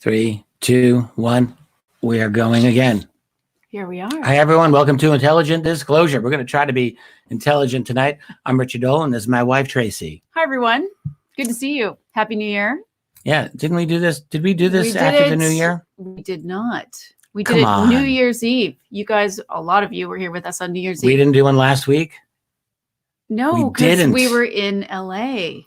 3, 2, 1. We are going again. Here we are. Hi, everyone. Welcome to Intelligent Disclosure. We're going to try to be intelligent tonight. I'm Richard Dolan. This is my wife, Tracey. Hi, everyone. Good to see you. Happy New Year. Yeah. Didn't we do this? Did we do this after the New Year? We did not. We did it New Year's Eve. You guys, a lot of you were here with us on New Year's Eve. We didn't do one last week? No, because we were in LA.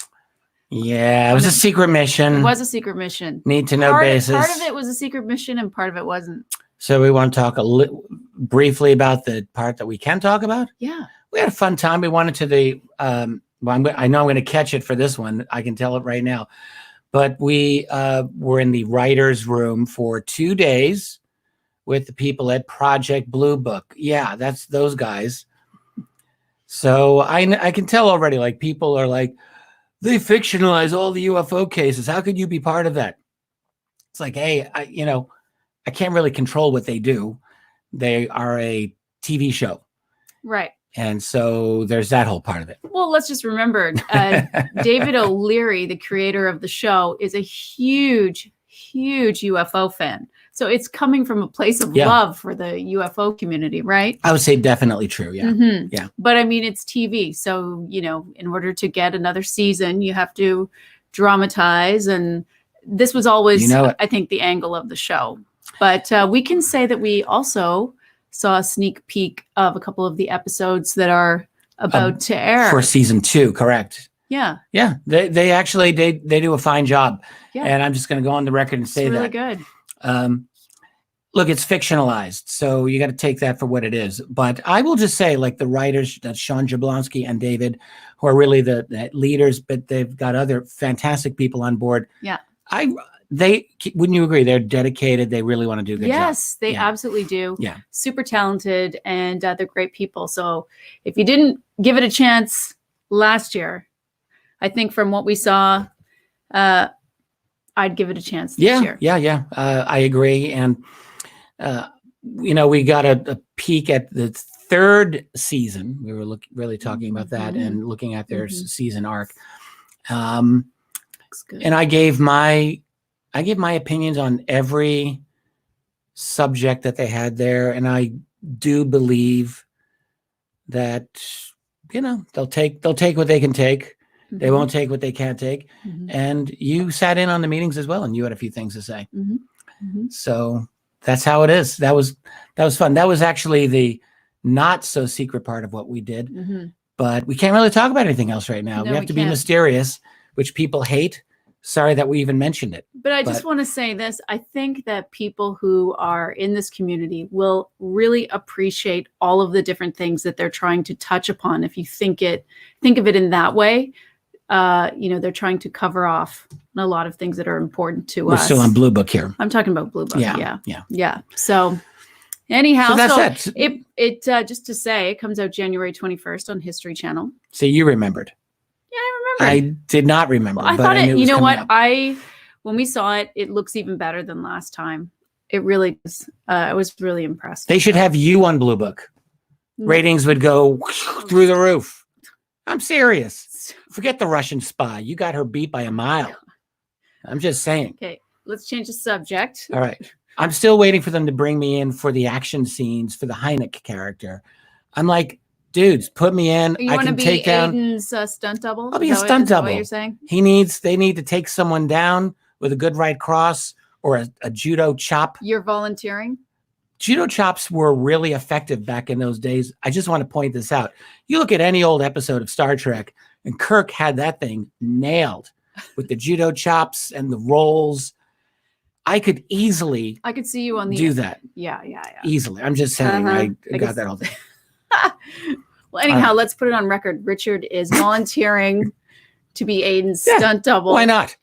Yeah, it was a secret mission. It was a secret mission. Need to know basis. Part of it was a secret mission and part of it wasn't. So we want to talk briefly about the part that we can talk about? Yeah. We had a fun time. We wanted to the, I know I'm going to catch it for this one. I can tell it right now. But we were in the writer's room for 2 days with the people at Project Blue Book. Yeah, that's those guys. So I can tell already, like, people are like, they fictionalize all the UFO cases. How could you be part of that? It's like, hey, I can't really control what they do. They are a TV show. Right. And so there's that whole part of it. Well, let's just remember, David O'Leary, the creator of the show, is a huge, huge UFO fan. So it's coming from a place of love for the UFO community, right? I would say definitely true. Yeah. Mm-hmm. Yeah. But I mean, it's TV. So, in order to get another season, you have to dramatize. And this was always, I think, the angle of the show. But we can say that we also saw a sneak peek of a couple of the episodes that are about to air. For season 2, correct. Yeah. Yeah. They actually, they do a fine job. Yeah. And I'm just going to go on the record and say it's really that. Good. Look, it's fictionalized, so you got to take that for what it is. But I will just say, like, the writers, that's Sean Jablonski and David, who are really the leaders, but they've got other fantastic people on board. Yeah. Wouldn't you agree? They're dedicated. They really want to do a good job. Yes, they absolutely do. Yeah. Super talented, and they're great people. So if you didn't give it a chance last year, I think from what we saw, I'd give it a chance this year. Yeah. I agree. And, we got a peek at the 3rd season. We were really talking about that and looking at their season arc. Looks good. And I gave my opinions on every subject that they had there. And I do believe that, they'll take what they can take. They won't take what they can't take. And you sat in on the meetings as well, and you had a few things to say. So that's how it is. That was fun. That was actually the not so secret part of what we did. But we can't really talk about anything else right now. No, we have to be mysterious, which people hate. Sorry that we even mentioned it. But I just want to say this. I think that people who are in this community will really appreciate all of the different things that they're trying to touch upon. If you think of it in that way, they're trying to cover off a lot of things that are important to us. We're still on Blue Book here. I'm talking about Blue Book. Yeah. So anyhow, so that's it. It just to say, it comes out January 21st on History Channel. So you remembered. Yeah, I remember. I did not remember. Well, I thought it. You know what? When we saw it, it looks even better than last time. It really is. I was really impressed. They should have you on Blue Book. Ratings would go through the roof. I'm serious. Forget the Russian spy. You got her beat by a mile. I'm just saying. Okay, let's change the subject. All right. I'm still waiting for them to bring me in for the action scenes for the Hynek character. I'm like, dudes, put me in. You I can take down Aiden's stunt double? I'll be a stunt double. What you're saying? They need to take someone down with a good right cross or a judo chop. You're volunteering? Judo chops were really effective back in those days. I just want to point this out. You look at any old episode of Star Trek, and Kirk had that thing nailed with the judo chops and the rolls. I could see you on the do that. Yeah. Easily. I'm just saying, I got that all day. Well, anyhow, let's put it on record. Richard is volunteering to be Aiden's stunt double. Why not?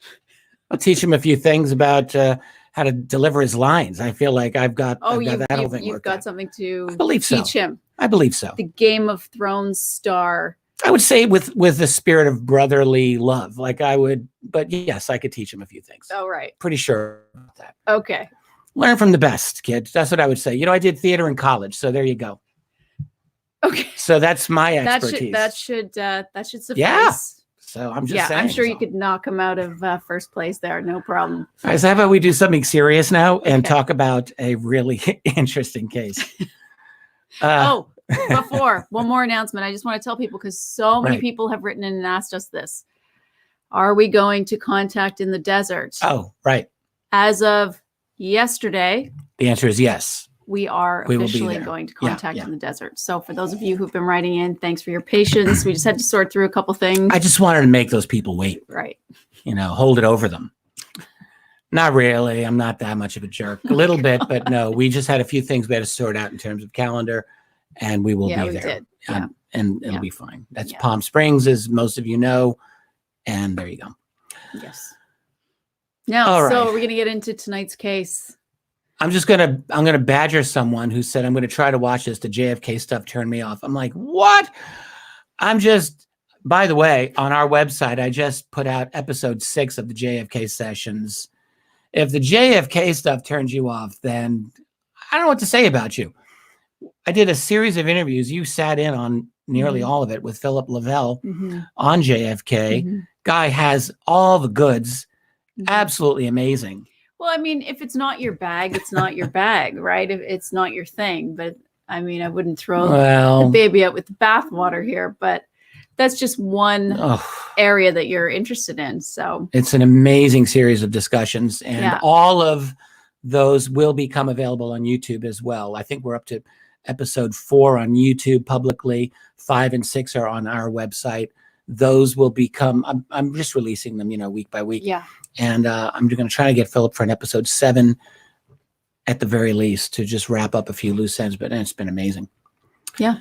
I'll teach him a few things about how to deliver his lines. I feel like I've got that whole thing. You've got something to teach him. I believe so. The Game of Thrones star. I would say with the spirit of brotherly love, like I would, but yes, I could teach him a few things. Oh, right. Pretty sure about that. Okay. Learn from the best, kids. That's what I would say. I did theater in college, so there you go. Okay. So that's my expertise. That should suffice. Yeah. So I'm just saying. I'm sure you could knock him out of first place there. No problem. All right, so how about we do something serious now and talk about a really interesting case? Before, one more announcement. I just want to tell people, because so many people have written in and asked us this. Are we going to contact in the desert? Oh, right. As of yesterday, the answer is yes. We are officially going to contact in the desert. So for those of you who've been writing in, thanks for your patience. We just had to sort through a couple things. I just wanted to make those people wait. Right. Hold it over them. Not really. I'm not that much of a jerk. A little bit, but no, we just had a few things we had to sort out in terms of calendar, and we will be there. Did. And it'll be fine. That's Palm Springs, as most of you know. And there you go. Yes. Now, so we're going to get into tonight's case. I'm going to badger someone who said, I'm going to try to watch this. The JFK stuff turned me off. I'm like, what? By the way, on our website, I just put out episode 6 of the JFK sessions. If the JFK stuff turns you off, then I don't know what to say about you. I did a series of interviews. You sat in on nearly all of it with Philip Lavelle on JFK. Guy has all the goods. Absolutely amazing. Well, I mean, if it's not your bag, it's not your bag, right? If it's not your thing. But I mean, I wouldn't throw the baby out with the bathwater here, but that's just one area that you're interested in. So it's an amazing series of discussions, and all of those will become available on YouTube as well. I think we're up to episode 4 on YouTube publicly. 5 and 6 are on our website. Those will become, I'm just releasing them, week by week. Yeah. And I'm going to try to get Philip for an episode 7 at the very least to just wrap up a few loose ends, but it's been amazing. Yeah,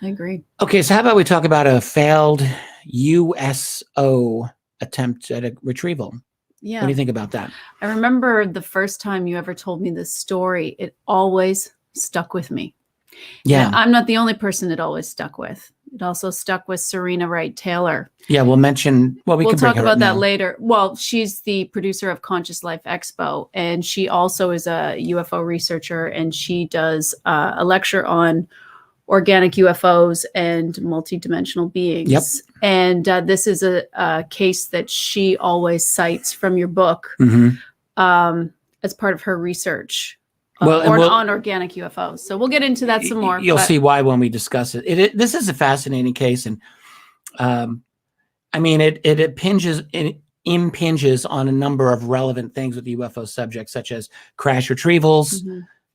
I agree. Okay, so how about we talk about a failed USO attempt at a retrieval? Yeah. What do you think about that? I remember the first time you ever told me this story, it always stuck with me. Yeah. And I'm not the only person it always stuck with. It also stuck with Serena Wright Taylor. Yeah, we'll talk about that later. Well, she's the producer of Conscious Life Expo, and she also is a UFO researcher, and she does a lecture on organic UFOs and multidimensional beings. Yep. And this is a case that she always cites from your book as part of her research. On organic UFOs. So we'll get into that some more. You'll see why when we discuss it. This is a fascinating case. And it impinges on a number of relevant things with UFO subjects, such as crash retrievals,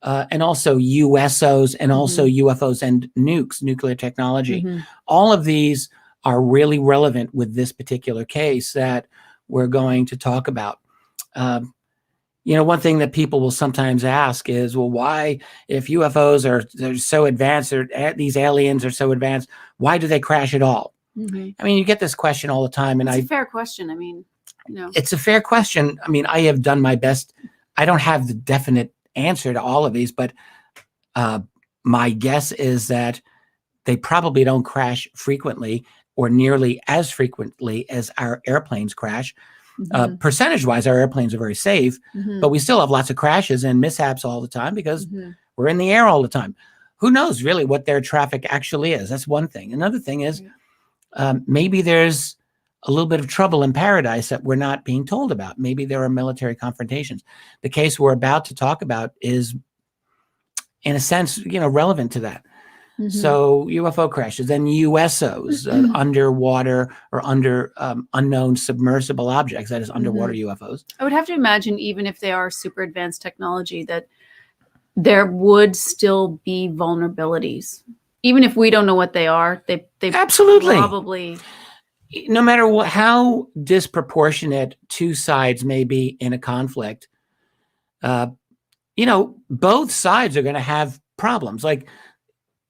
and also USOs, and also UFOs and nukes, nuclear technology. All of these are really relevant with this particular case that we're going to talk about. One thing that people will sometimes ask is, well, why, if UFOs they're so advanced, or these aliens are so advanced, why do they crash at all? I mean, you get this question all the time, and it's a fair question. I mean, it's a fair question. I mean, I have done my best. I don't have the definite answer to all of these, but my guess is that they probably don't crash frequently or nearly as frequently as our airplanes crash. Percentage-wise, our airplanes are very safe, but we still have lots of crashes and mishaps all the time because we're in the air all the time. Who knows really what their traffic actually is? That's one thing. Another thing is maybe there's a little bit of trouble in paradise that we're not being told about. Maybe there are military confrontations. The case we're about to talk about is, in a sense, relevant to that. So UFO crashes, then USOs, underwater or unknown submersible objects, that is underwater UFOs. I would have to imagine, even if they are super advanced technology, that there would still be vulnerabilities. Even if we don't know what they are, they absolutely probably. No matter how disproportionate two sides may be in a conflict, both sides are going to have problems. Like,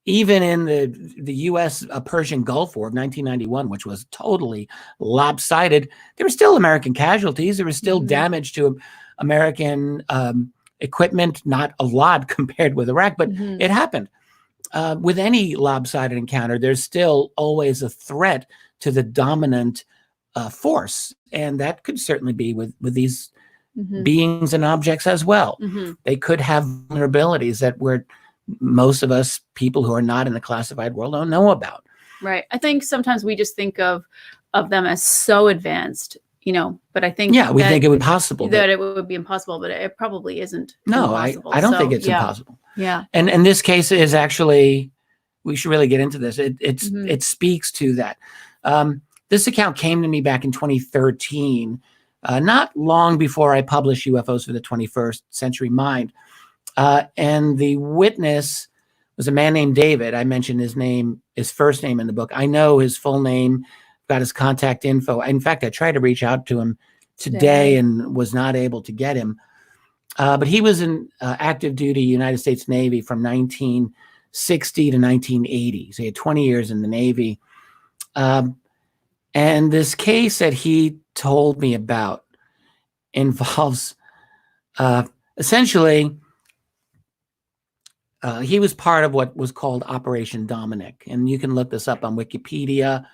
even in the U.S. Persian Gulf War of 1991, which was totally lopsided, there were still American casualties. There was still damage to American equipment, not a lot compared with Iraq, but it happened. With any lopsided encounter, there's still always a threat to the dominant force. And that could certainly be with these beings and objects as well. They could have vulnerabilities that most of us, people who are not in the classified world, don't know about. Right. I think sometimes we just think of them as so advanced, but I think we think it would be possible. That it would be impossible, but it probably isn't impossible. I don't think it's impossible. Yeah. And this case is actually, we should really get into this. It speaks to that. This account came to me back in 2013, not long before I published UFOs for the 21st Century Mind. And the witness was a man named David. I mentioned his first name in the book. I know his full name, got his contact info. In fact, I tried to reach out to him today and was not able to get him. But he was in active duty United States Navy from 1960 to 1980. So he had 20 years in the Navy. And this case that he told me about involves essentially, he was part of what was called Operation Dominic. And you can look this up on Wikipedia.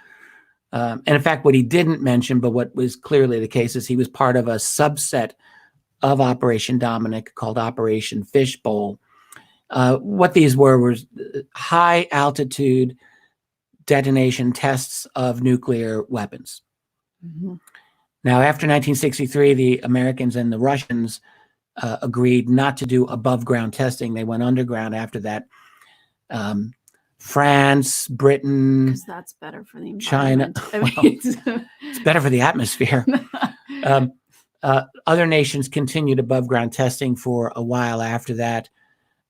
And in fact, what he didn't mention, but what was clearly the case, is he was part of a subset of Operation Dominic called Operation Fishbowl. What these were was high altitude detonation tests of nuclear weapons. Now, after 1963, the Americans and the Russians agreed not to do above ground testing. They went underground after that. France, Britain, because that's better for the China. environment. It's better for the atmosphere. Other nations continued above ground testing for a while after that.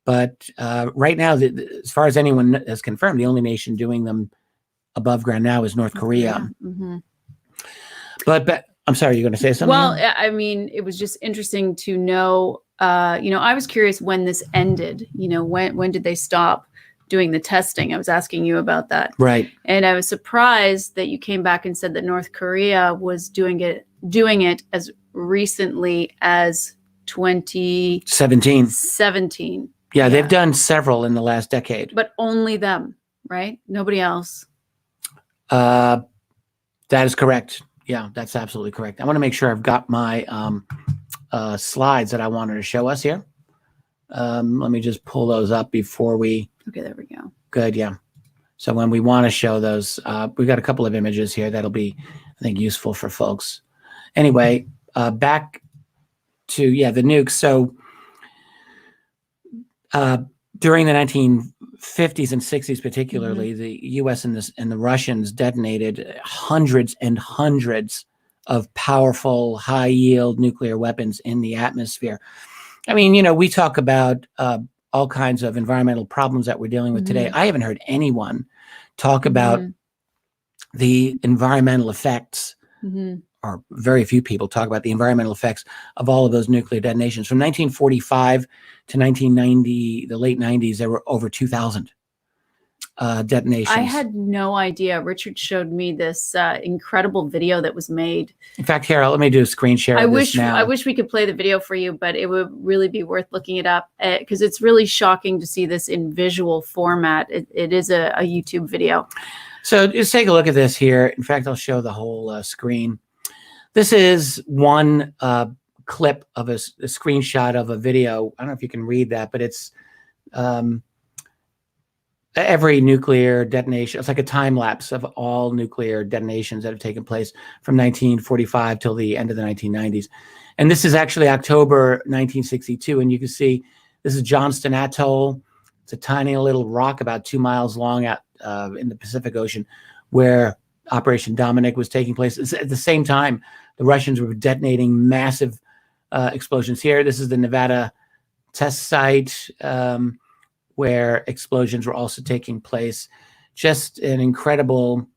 But right now, as far as anyone has confirmed, the only nation doing them above ground now is North Korea. But I'm sorry, you're going to say something? Well, I mean, it was just interesting to know, I was curious when this ended. When did they stop doing the testing? I was asking you about that. Right. And I was surprised that you came back and said that North Korea was doing it as recently as 2017. Yeah, they've done several in the last decade. But only them, right? Nobody else. That is correct. Yeah, that's absolutely correct. I want to make sure I've got my slides that I wanted to show us here. Let me just pull those up before we... Okay, there we go. Good, yeah. So when we want to show those, we've got a couple of images here that'll be, I think, useful for folks. Anyway, back to, the nukes. So during the 1950s and 60s particularly, the U.S. and the Russians detonated hundreds and hundreds of powerful, high-yield nuclear weapons in the atmosphere. I mean, we talk about all kinds of environmental problems that we're dealing with today. I haven't heard anyone talk about the environmental effects, or very few people talk about the environmental effects of all of those nuclear detonations. From 1945 to 1990, the late 90s, there were over 2,000 detonations. I had no idea. Richard showed me this incredible video that was made. In fact, here, let me do a screen share of this now. I wish we could play the video for you, but it would really be worth looking it up because it's really shocking to see this in visual format. It is a YouTube video. So just take a look at this here. In fact, I'll show the whole screen. This is one clip of a screenshot of a video. I don't know if you can read that, but it's every nuclear detonation. It's like a time lapse of all nuclear detonations that have taken place from 1945 till the end of the 1990s. And this is actually October 1962. And you can see this is Johnston Atoll. It's a tiny little rock about 2 miles long out in the Pacific Ocean where Operation Dominic was taking place. At the same time, the Russians were detonating massive explosions here. This is the Nevada test site where explosions were also taking place. Just an incredible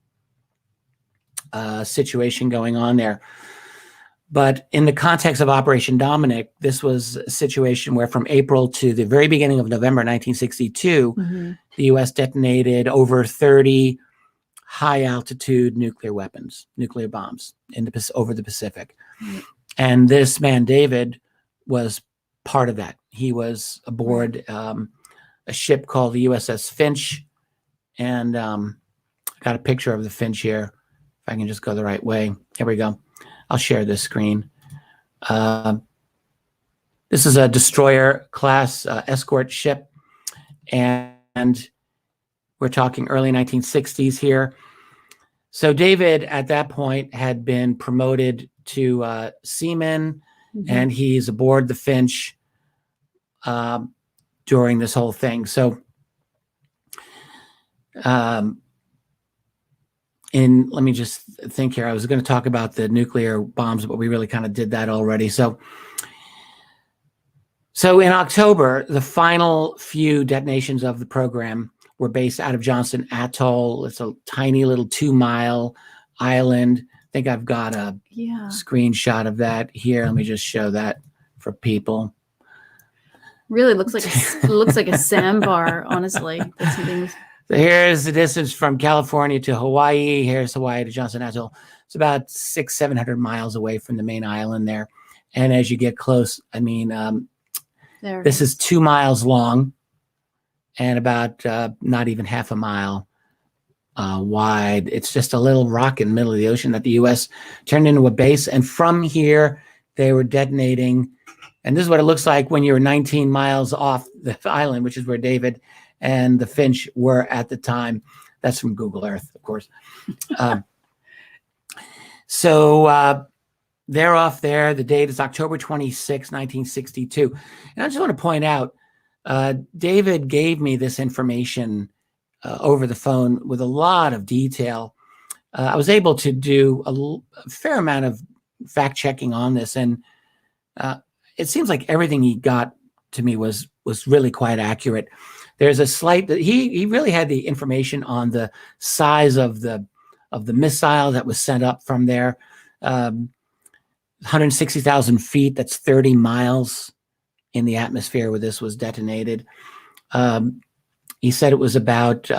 situation going on there. But in the context of Operation Dominic, this was a situation where from April to the very beginning of November 1962, the U.S. detonated over 30 high-altitude nuclear weapons, nuclear bombs over the Pacific. And this man, David, was part of that. He was aboard a ship called the USS Finch. And I got a picture of the Finch here. If I can just go the right way. Here we go. I'll share this screen. This is a destroyer class escort ship. And We're talking early 1960s here. So David, at that point, had been promoted to seaman, and he's aboard the Finch during this whole thing. So let me just think here. I was going to talk about the nuclear bombs, but we really kind of did that already. So in October, the final few detonations of the program were based out of Johnston Atoll. It's a tiny little 2-mile island. I think I've got a screenshot of that here. Let me just show that for people. Really looks like a sandbar, honestly. So here's the distance from California to Hawaii. Here's Hawaii to Johnston Atoll. It's about 600-700 miles away from the main island there. And as you get close, I mean, this is 2 miles long and about not even half a mile wide. It's just a little rock in the middle of the ocean that the U.S. turned into a base. And from here, they were detonating. And this is what it looks like when you're 19 miles off the island, which is where David and the Finch were at the time. That's from Google Earth, of course. So they're off there. The date is October 26, 1962. And I just want to point out, David gave me this information over the phone with a lot of detail. I was able to do a fair amount of fact checking on this, and it seems like everything he got to me was really quite accurate. There's a slight he really had the information on the size of the missile that was sent up from there. 160,000 feet. That's 30 miles in the atmosphere where this was detonated. He said it was about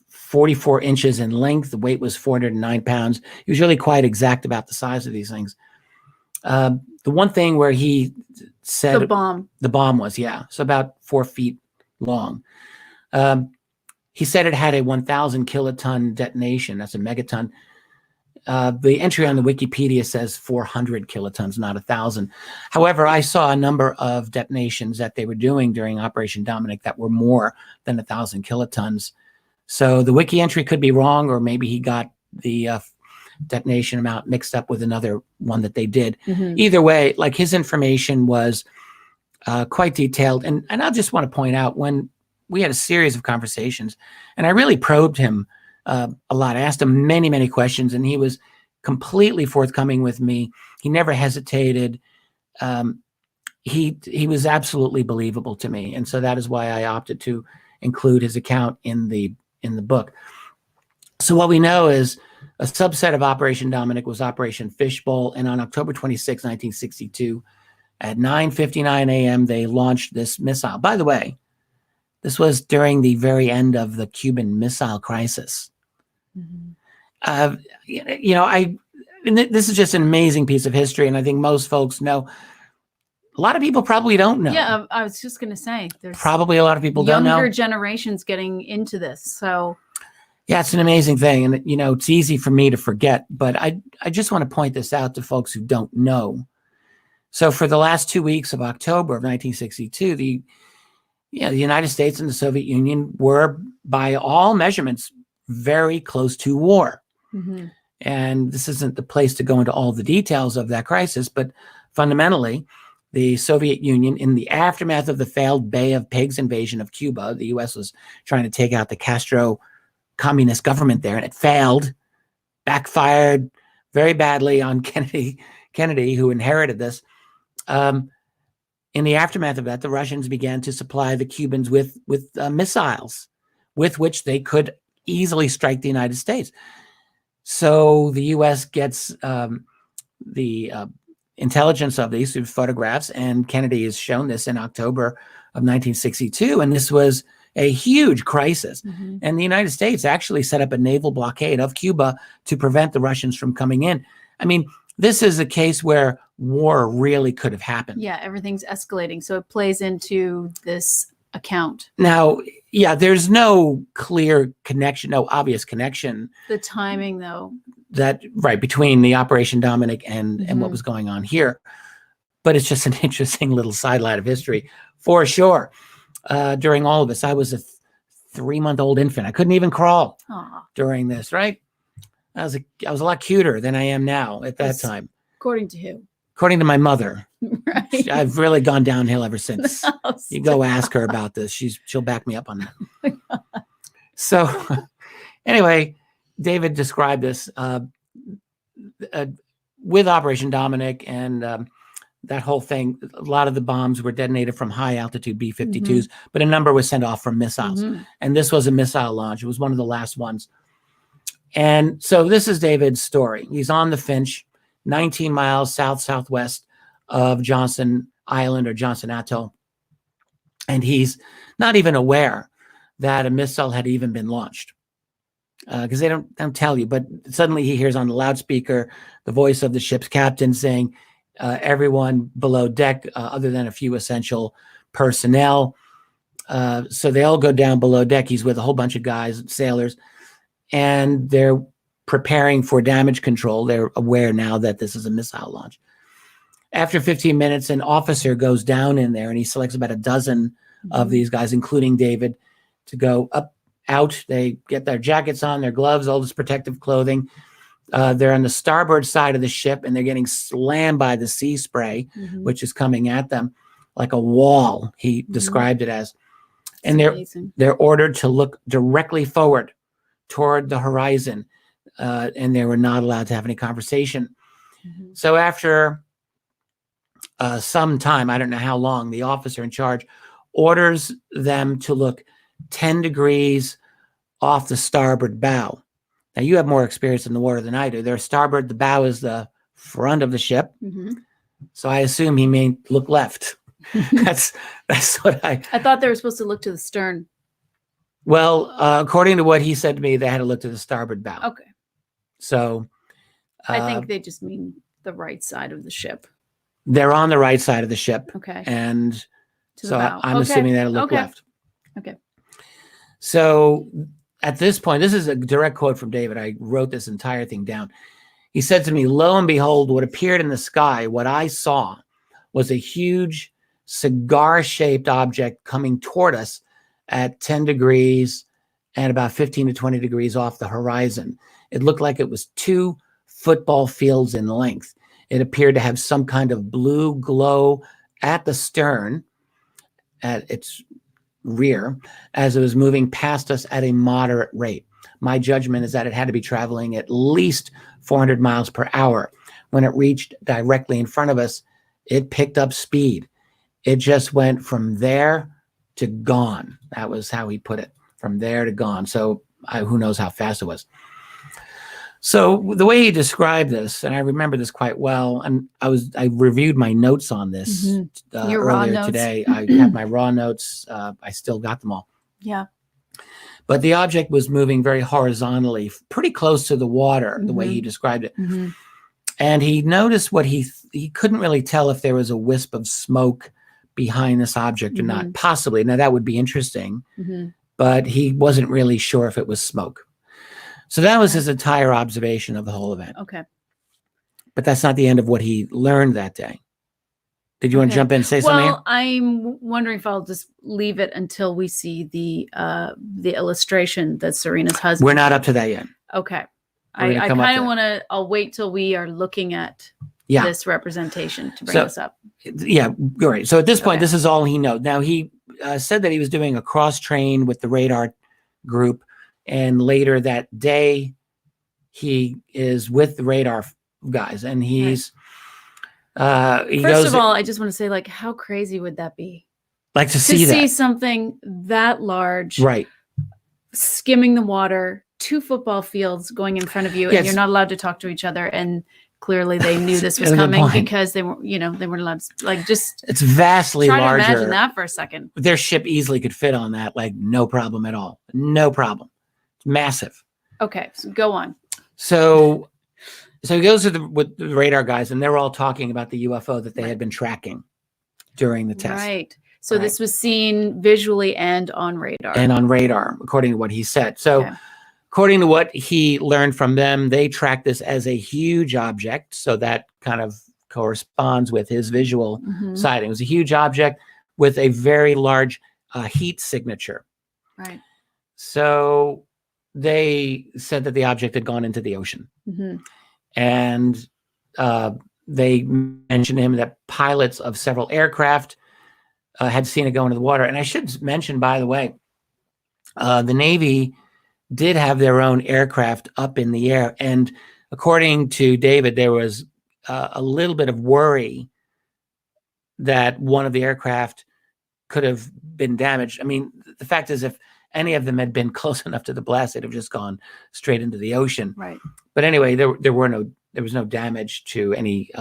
44 inches in length. The weight was 409 pounds. He was really quite exact about the size of these things. The one thing where he said the bomb was, so about 4 feet long. He said it had a 1,000 kiloton detonation. That's a megaton. The entry on the Wikipedia says 400 kilotons, not 1,000. However, I saw a number of detonations that they were doing during Operation Dominic that were more than 1,000 kilotons. So the wiki entry could be wrong, or maybe he got the detonation amount mixed up with another one that they did. Either way, like, his information was quite detailed. And I just want to point out, when we had a series of conversations, and I really probed him a lot. I asked him many, many questions, and he was completely forthcoming with me. He never hesitated. He was absolutely believable to me, and so that is why I opted to include his account in the book. So what we know is a subset of Operation Dominic was Operation Fishbowl, and on October 26, 1962, at 9:59 a.m., they launched this missile. By the way, this was during the very end of the Cuban Missile Crisis. This is just an amazing piece of history, and I think most folks know. A lot of people probably don't know. Yeah, I was just going to say, there's probably a lot of people don't know. Younger generations getting into this, so. Yeah, it's an amazing thing, and it's easy for me to forget, but I just want to point this out to folks who don't know. So for the last 2 weeks of October of 1962, the United States and the Soviet Union were, by all measurements, very close to war. And this isn't the place to go into all the details of that crisis, but fundamentally, the Soviet Union, in the aftermath of the failed Bay of Pigs invasion of Cuba, the U.S. was trying to take out the Castro communist government there, and it failed, backfired very badly on Kennedy, who inherited this. In the aftermath of that, the Russians began to supply the Cubans with missiles with which they could easily strike the United States. So the U.S. gets the intelligence of these through photographs, and Kennedy has shown this in October of 1962, and this was a huge crisis. And the United States actually set up a naval blockade of Cuba to prevent the Russians from coming in. I mean, this is a case where war really could have happened. Yeah, everything's escalating, so it plays into this account. Now, there's no clear connection, no obvious connection. The timing, though. Between the Operation Dominic and what was going on here. But it's just an interesting little sidelight of history, for sure. During all of this, I was a 3-month-old infant. I couldn't even crawl Aw. during this, right? I was a lot cuter than I am now at that time. According to who? According to my mother. Right. I've really gone downhill ever since. No, You go ask her about this. She'll back me up on that. Oh my God. So anyway, David described this with Operation Dominic and that whole thing. A lot of the bombs were detonated from high altitude B-52s, but a number was sent off from missiles. And this was a missile launch. It was one of the last ones. And so this is David's story. He's on the Finch, 19 miles southwest of Johnson Island or Johnson Atoll. And he's not even aware that a missile had even been launched because they don't tell you. But suddenly he hears on the loudspeaker the voice of the ship's captain saying, everyone below deck, other than a few essential personnel. So they all go down below deck. He's with a whole bunch of guys, sailors, and they're preparing for damage control. They're aware now that this is a missile launch. After 15 minutes, an officer goes down in there and he selects about a dozen of these guys, including David, to go out. They get their jackets on, their gloves, all this protective clothing. They're on the starboard side of the ship and they're getting slammed by the sea spray, which is coming at them like a wall, he described it as. And they're ordered to look directly forward toward the horizon, and they were not allowed to have any conversation. So after some time, I don't know how long, the officer in charge orders them to look 10 degrees off the starboard bow. Now, you have more experience in the water than I do. Their starboard, the bow is the front of the ship. So I assume he may look left. That's what I thought they were supposed to look to the stern. Well, according to what he said to me, they had to look to the starboard bow. Okay. So I think they just mean the right side of the ship. They're on the right side of the ship. Okay. And so bow. I'm assuming they had to look left. Okay. So at this point, this is a direct quote from David. I wrote this entire thing down. He said to me, lo and behold, what appeared in the sky, what I saw was a huge cigar-shaped object coming toward us at 10 degrees and about 15 to 20 degrees off the horizon. It looked like it was 2 football fields in length. It appeared to have some kind of blue glow at the stern, at its rear, as it was moving past us at a moderate rate. My judgment is that it had to be traveling at least 400 miles per hour. When it reached directly in front of us, it picked up speed. It just went from there to gone. That was how he put it, from there to gone. So who knows how fast it was. So the way he described this, and I remember this quite well, and I reviewed my notes on this earlier today. I have my raw notes. I still got them all. Yeah. But the object was moving very horizontally, pretty close to the water, the way he described it. And he noticed what he couldn't really tell if there was a wisp of smoke behind this object or not. Possibly. Now, that would be interesting. But he wasn't really sure if it was smoke. So that was his entire observation of the whole event. Okay. But that's not the end of what he learned that day. Did you want to jump in and say something? Well, I'm wondering if I'll just leave it until we see the illustration that Serena's husband. We're not up to that yet. Okay. I kind of want to, I'll wait till we are looking at this representation to bring this up. Yeah, great. So at this point, this is all he knows. Now, he said that he was doing a cross-train with the radar group. And later that day, he is with the radar guys. And he's, First of all, I just want to say, like, how crazy would that be? Like to see something that large. Right. Skimming the water, 2 football fields going in front of you, and you're not allowed to talk to each other. And clearly they knew this was coming because they weren't allowed to, like, just. It's vastly larger. Try to imagine that for a second. Their ship easily could fit on that, like, no problem at all. No problem. It's massive. Okay, so go on. So he goes with the radar guys, and they're all talking about the UFO that they had been tracking during the test. Right. So this was seen visually and on radar. And on radar, according to what he said. So according to what he learned from them, they tracked this as a huge object. So that kind of corresponds with his visual sighting. It was a huge object with a very large heat signature. Right. So they said that the object had gone into the ocean. Mm-hmm. And they mentioned to him that pilots of several aircraft had seen it go into the water. And I should mention, by the way, the Navy did have their own aircraft up in the air. And according to David, there was a little bit of worry that one of the aircraft could have been damaged. I mean, the fact is, if any of them had been close enough to the blast, they'd have just gone straight into the ocean. Right. But anyway, there was no damage to any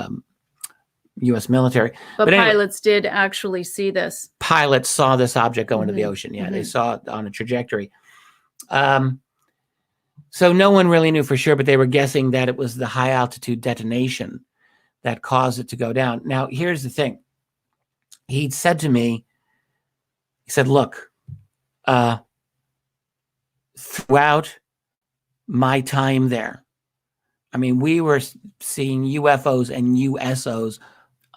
U.S. military. But pilots did actually see this. Pilots saw this object go into the ocean. Yeah, they saw it on a trajectory. So no one really knew for sure, but they were guessing that it was the high altitude detonation that caused it to go down. Now, here's the thing. He said to me, he said, look, throughout my time there, I mean, we were seeing UFOs and USOs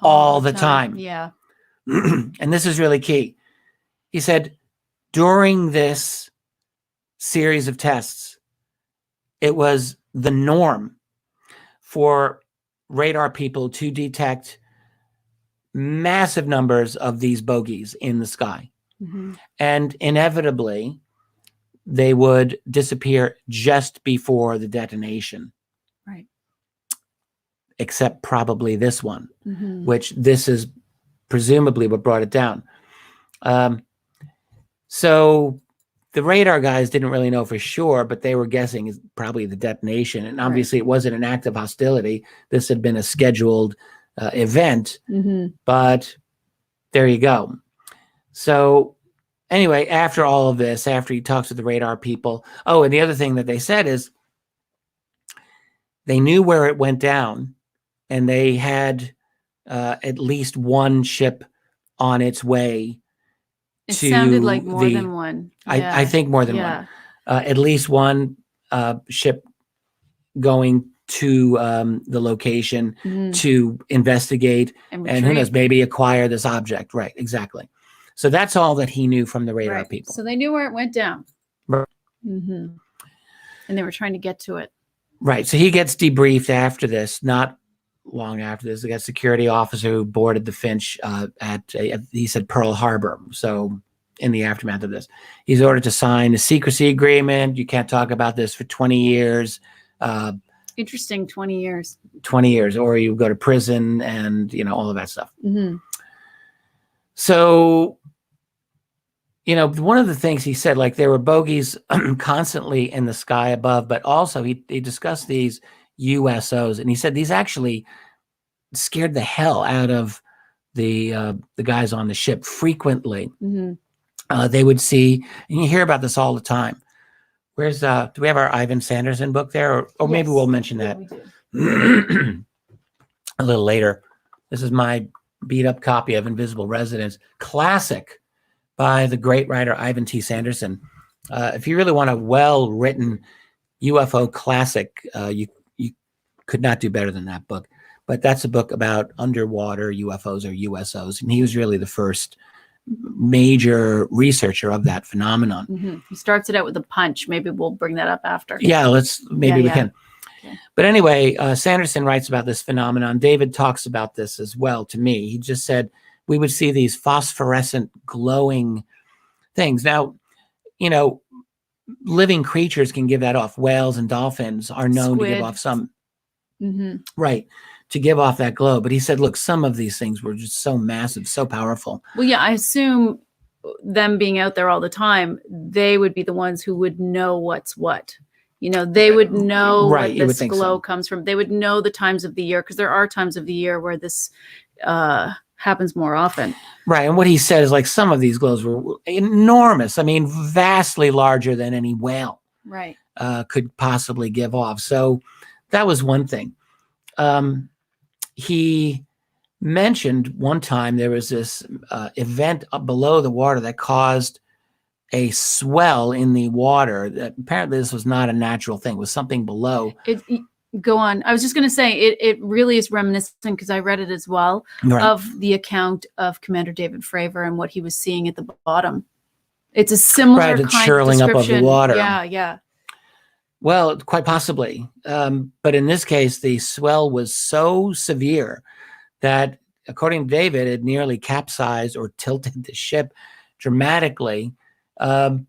all the time. Yeah. And this is really key. He said, during this series of tests, it was the norm for radar people to detect massive numbers of these bogies in the sky. Mm-hmm. And inevitably, they would disappear just before the detonation. Right. Except probably this one, which this is presumably what brought it down. So the radar guys didn't really know for sure, but they were guessing is probably the detonation. And obviously it wasn't an act of hostility. This had been a scheduled event, but there you go. So anyway, after all of this, after he talks to the radar people, and the other thing that they said is they knew where it went down, and they had at least one ship on its way. It sounded like more than one. Yeah. I think more than one. At least one ship going to the location to investigate and who knows, maybe acquire this object. Right, exactly. So that's all that he knew from the radar people. So they knew where it went down. Right. And they were trying to get to it. Right. So he gets debriefed after this, not long after this. They got a security officer who boarded the Finch he said Pearl Harbor. So in the aftermath of this, he's ordered to sign a secrecy agreement. You can't talk about this for 20 years. Interesting, 20 years. 20 years, or you go to prison and, all of that stuff. So, one of the things he said, like there were bogies constantly in the sky above, but also he discussed these USOs, and he said these actually scared the hell out of the guys on the ship frequently. They would see, and you hear about this all the time. Where's do we have our Ivan Sanderson book there, or maybe we'll mention that a little later. This is my beat up copy of Invisible Residence, classic by the great writer Ivan T. Sanderson. If you really want a well-written UFO classic, you could not do better than that book. But that's a book about underwater UFOs or USOs, and he was really the first major researcher of that phenomenon. He starts it out with a punch. Maybe we'll bring that up after. Yeah, we can. Okay. But anyway, Sanderson writes about this phenomenon. David talks about this as well to me. He just said we would see these phosphorescent glowing things. Now, living creatures can give that off. Whales and dolphins are known to give off some, right, to give off that glow. But he said, look, some of these things were just so massive, so powerful. Well, yeah, I assume them being out there all the time, they would be the ones who would know what's what. They would know where this glow comes from. They would know the times of the year, because there are times of the year where this happens more often. Right. And what he said is like some of these glows were enormous. I mean, vastly larger than any whale could possibly give off. So that was one thing. He mentioned one time there was this event below the water that caused a swell in the water. That apparently this was not a natural thing. It was something below. Go on. I was just going to say it really is reminiscent, because I read it as well, of the account of Commander David Fravor and what he was seeing at the bottom. It's a similar Right, it's kind churling up of the description. water. Yeah. Well, quite possibly. But in this case, the swell was so severe that, according to David, it nearly capsized or tilted the ship dramatically. And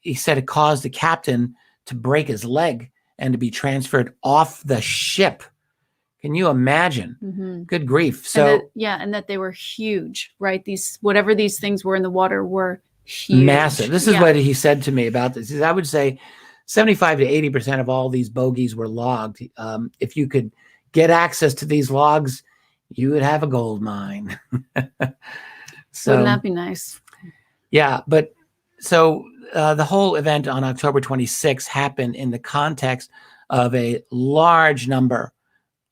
he said it caused the captain to break his leg and to be transferred off the ship. Can you imagine? Mm-hmm. Good grief. So and that they were huge, right? Whatever these things were in the water were huge. Massive. This is what he said to me about this. I would say 75 to 80% of all these bogies were logged. If you could get access to these logs, you would have a gold mine. So, wouldn't that be nice? Yeah, but so the whole event on October 26th happened in the context of a large number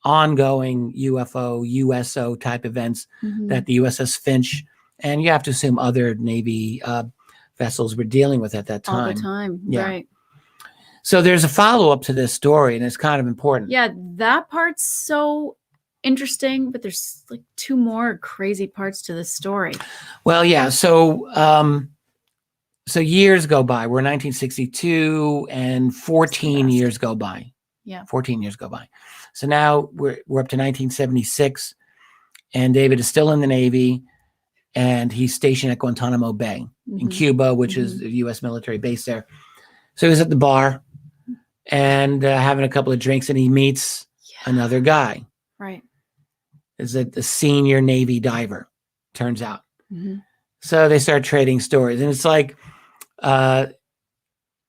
ongoing UFO, USO type events that the USS Finch, and you have to assume other Navy vessels were dealing with at that time. All the time, yeah. Right. So there's a follow-up to this story, and it's kind of important. Yeah, that part's so interesting, but there's like 2 more crazy parts to this story. Well, yeah. So years go by. We're in 1962, and 14 years go by. Yeah. 14 years go by. So now we're up to 1976, and David is still in the Navy, and he's stationed at Guantanamo Bay in Cuba, which is a U.S. military base there. So he's at the bar and having a couple of drinks, and he meets another guy. Right. Is it the senior Navy diver, turns out. So they start trading stories, and it's like,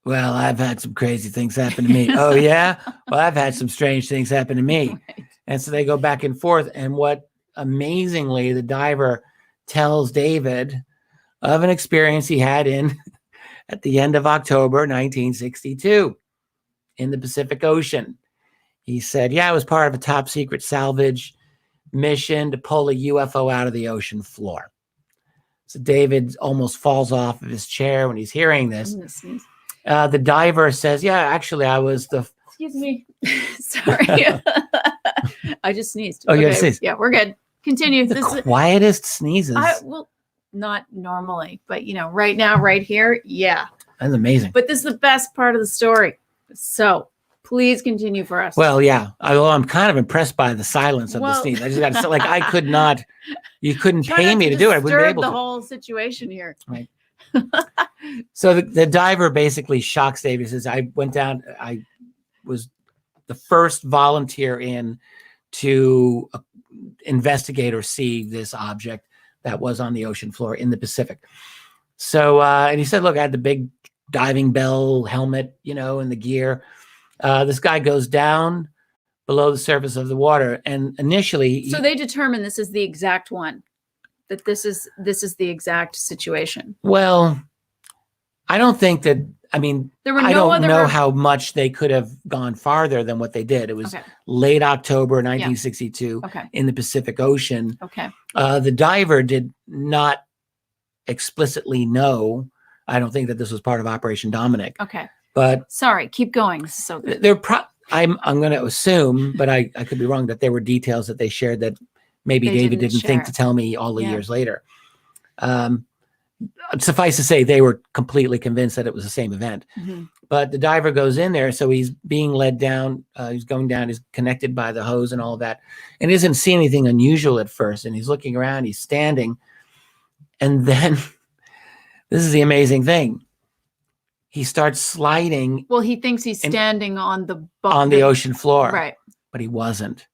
well, I've had some crazy things happen to me. Oh, yeah? Well, I've had some strange things happen to me. Right. And so they go back and forth. And what amazingly, the diver tells David of an experience he had at the end of October 1962 in the Pacific Ocean. He said, I was part of a top secret salvage mission to pull a UFO out of the ocean floor. So David almost falls off of his chair when he's hearing this. The diver says, actually, I was the... Excuse me. Sorry. I just sneezed. Oh, you just sneezed? Yeah, we're good. Continue. The quietest sneezes. Well, not normally, but, right now, right here, yeah. That's amazing. But this is the best part of the story. So please continue for us. Well, yeah. I'm kind of impressed by the silence of the sneeze. I just got to say, like, I could not... You couldn't pay me to do it. I wouldn't be able to. The whole situation here. Right. So the diver basically shocks David. He says, I went down, I was the first volunteer in to investigate or see this object that was on the ocean floor in the Pacific. So, and he said, look, I had the big diving bell helmet, and the gear. This guy goes down below the surface of the water. And initially... So they determine this is the exact one, that this is the exact situation. Well, I don't think that, I don't know how much they could have gone farther than what they did. It was late October 1962 in the Pacific Ocean. Okay. The diver did not explicitly know. I don't think that this was part of Operation Dominic. Okay. But sorry, keep going. This is so good. I'm going to assume, but I could be wrong, that there were details that they shared that maybe David didn't think to tell me all the years later. Suffice to say, they were completely convinced that it was the same event. But the diver goes in there, so he's being led down. He's going down. He's connected by the hose and all of that, and he doesn't see anything unusual at first. And he's looking around. He's standing, and then this is the amazing thing. He starts sliding. Well, he thinks he's standing on the ocean floor, right? But he wasn't.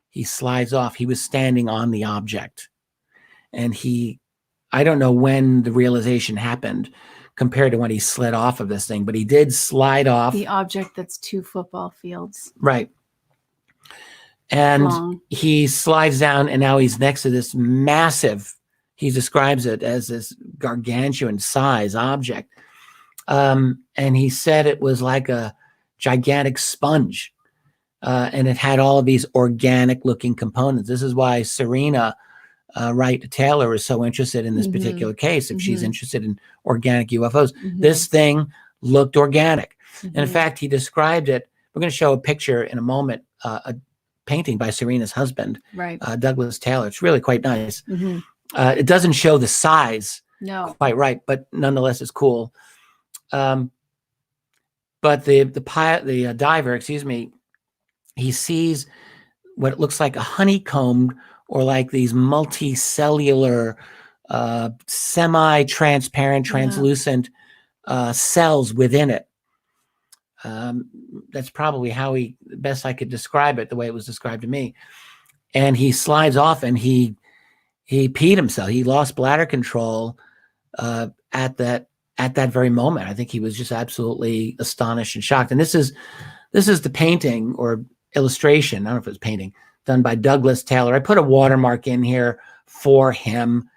He slides off. He was standing on the object, and I don't know when the realization happened compared to when he slid off of this thing, but he did slide off. The object that's 2 football fields. Right. And he slides down, and now he's next to this massive, he describes it as this gargantuan size object. And he said it was like a gigantic sponge. And it had all of these organic looking components. This is why Serena Wright Taylor is so interested in this particular case. If she's interested in organic UFOs, this thing looked organic. And in fact, he described it. We're going to show a picture in a moment, a painting by Serena's husband, Douglas Taylor. It's really quite nice. It doesn't show the size quite right, but nonetheless, it's cool. But the diver, excuse me, he sees what looks like a honeycomb or like these multicellular, semi-transparent, translucent cells within it. That's probably how best I could describe it, the way it was described to me. And he slides off and he peed himself. He lost bladder control at that very moment. I think he was just absolutely astonished and shocked. And this is the painting or illustration. I don't know if it was painting done by Douglas Taylor. I put a watermark in here for him.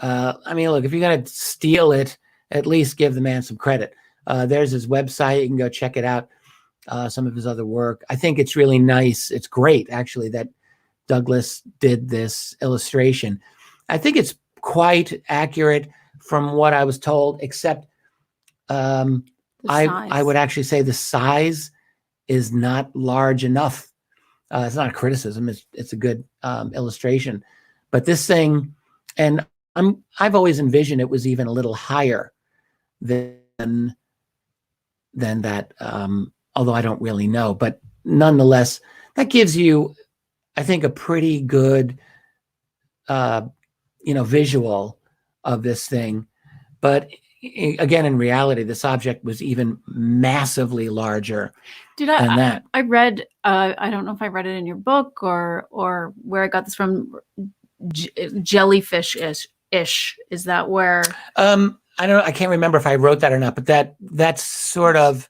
I mean, look, if you're going to steal it, at least give the man some credit. There's his website. You can go check it out. Some of his other work. I think it's really nice. It's great, actually, that Douglas did this illustration. I think it's quite accurate from what I was told, except I would actually say the size is not large enough. It's not a criticism. It's a good illustration. But this thing, and I've always envisioned it was even a little higher than that, although I don't really know. But nonetheless, that gives you, I think, a pretty good visual of this thing. But again, in reality, this object was even massively larger than that. I read, I don't know if I read it in your book or where I got this from, jellyfish-ish. Is that where? I can't remember if I wrote that or not, but that's sort of,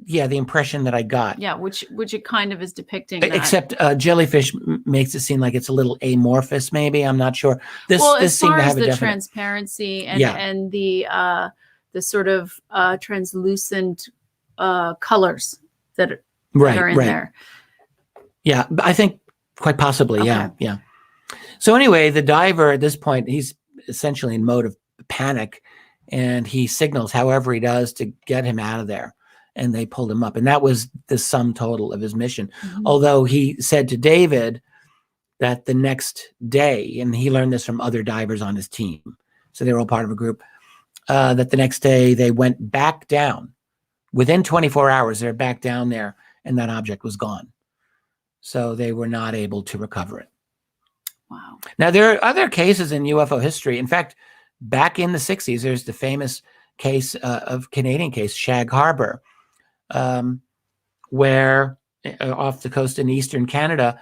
the impression that I got. Yeah, which it kind of is depicting that. Except jellyfish makes it seem like it's a little amorphous, maybe. I'm not sure. This seemed to have the transparency and the sort of translucent colors that are in there. Yeah, I think quite possibly. Okay. Yeah. So anyway, the diver at this point, he's essentially in mode of panic, and he signals however he does to get him out of there. And they pulled him up. And that was the sum total of his mission. Mm-hmm. Although he said to David that the next day, and he learned this from other divers on his team, so they were all part of a group, that the next day they went back down. Within 24 hours, they're back down there, and that object was gone. So they were not able to recover it. Wow. Now, there are other cases in UFO history. In fact, back in the 60s, there's the famous case of Canadian case, Shag Harbor, where off the coast in eastern Canada,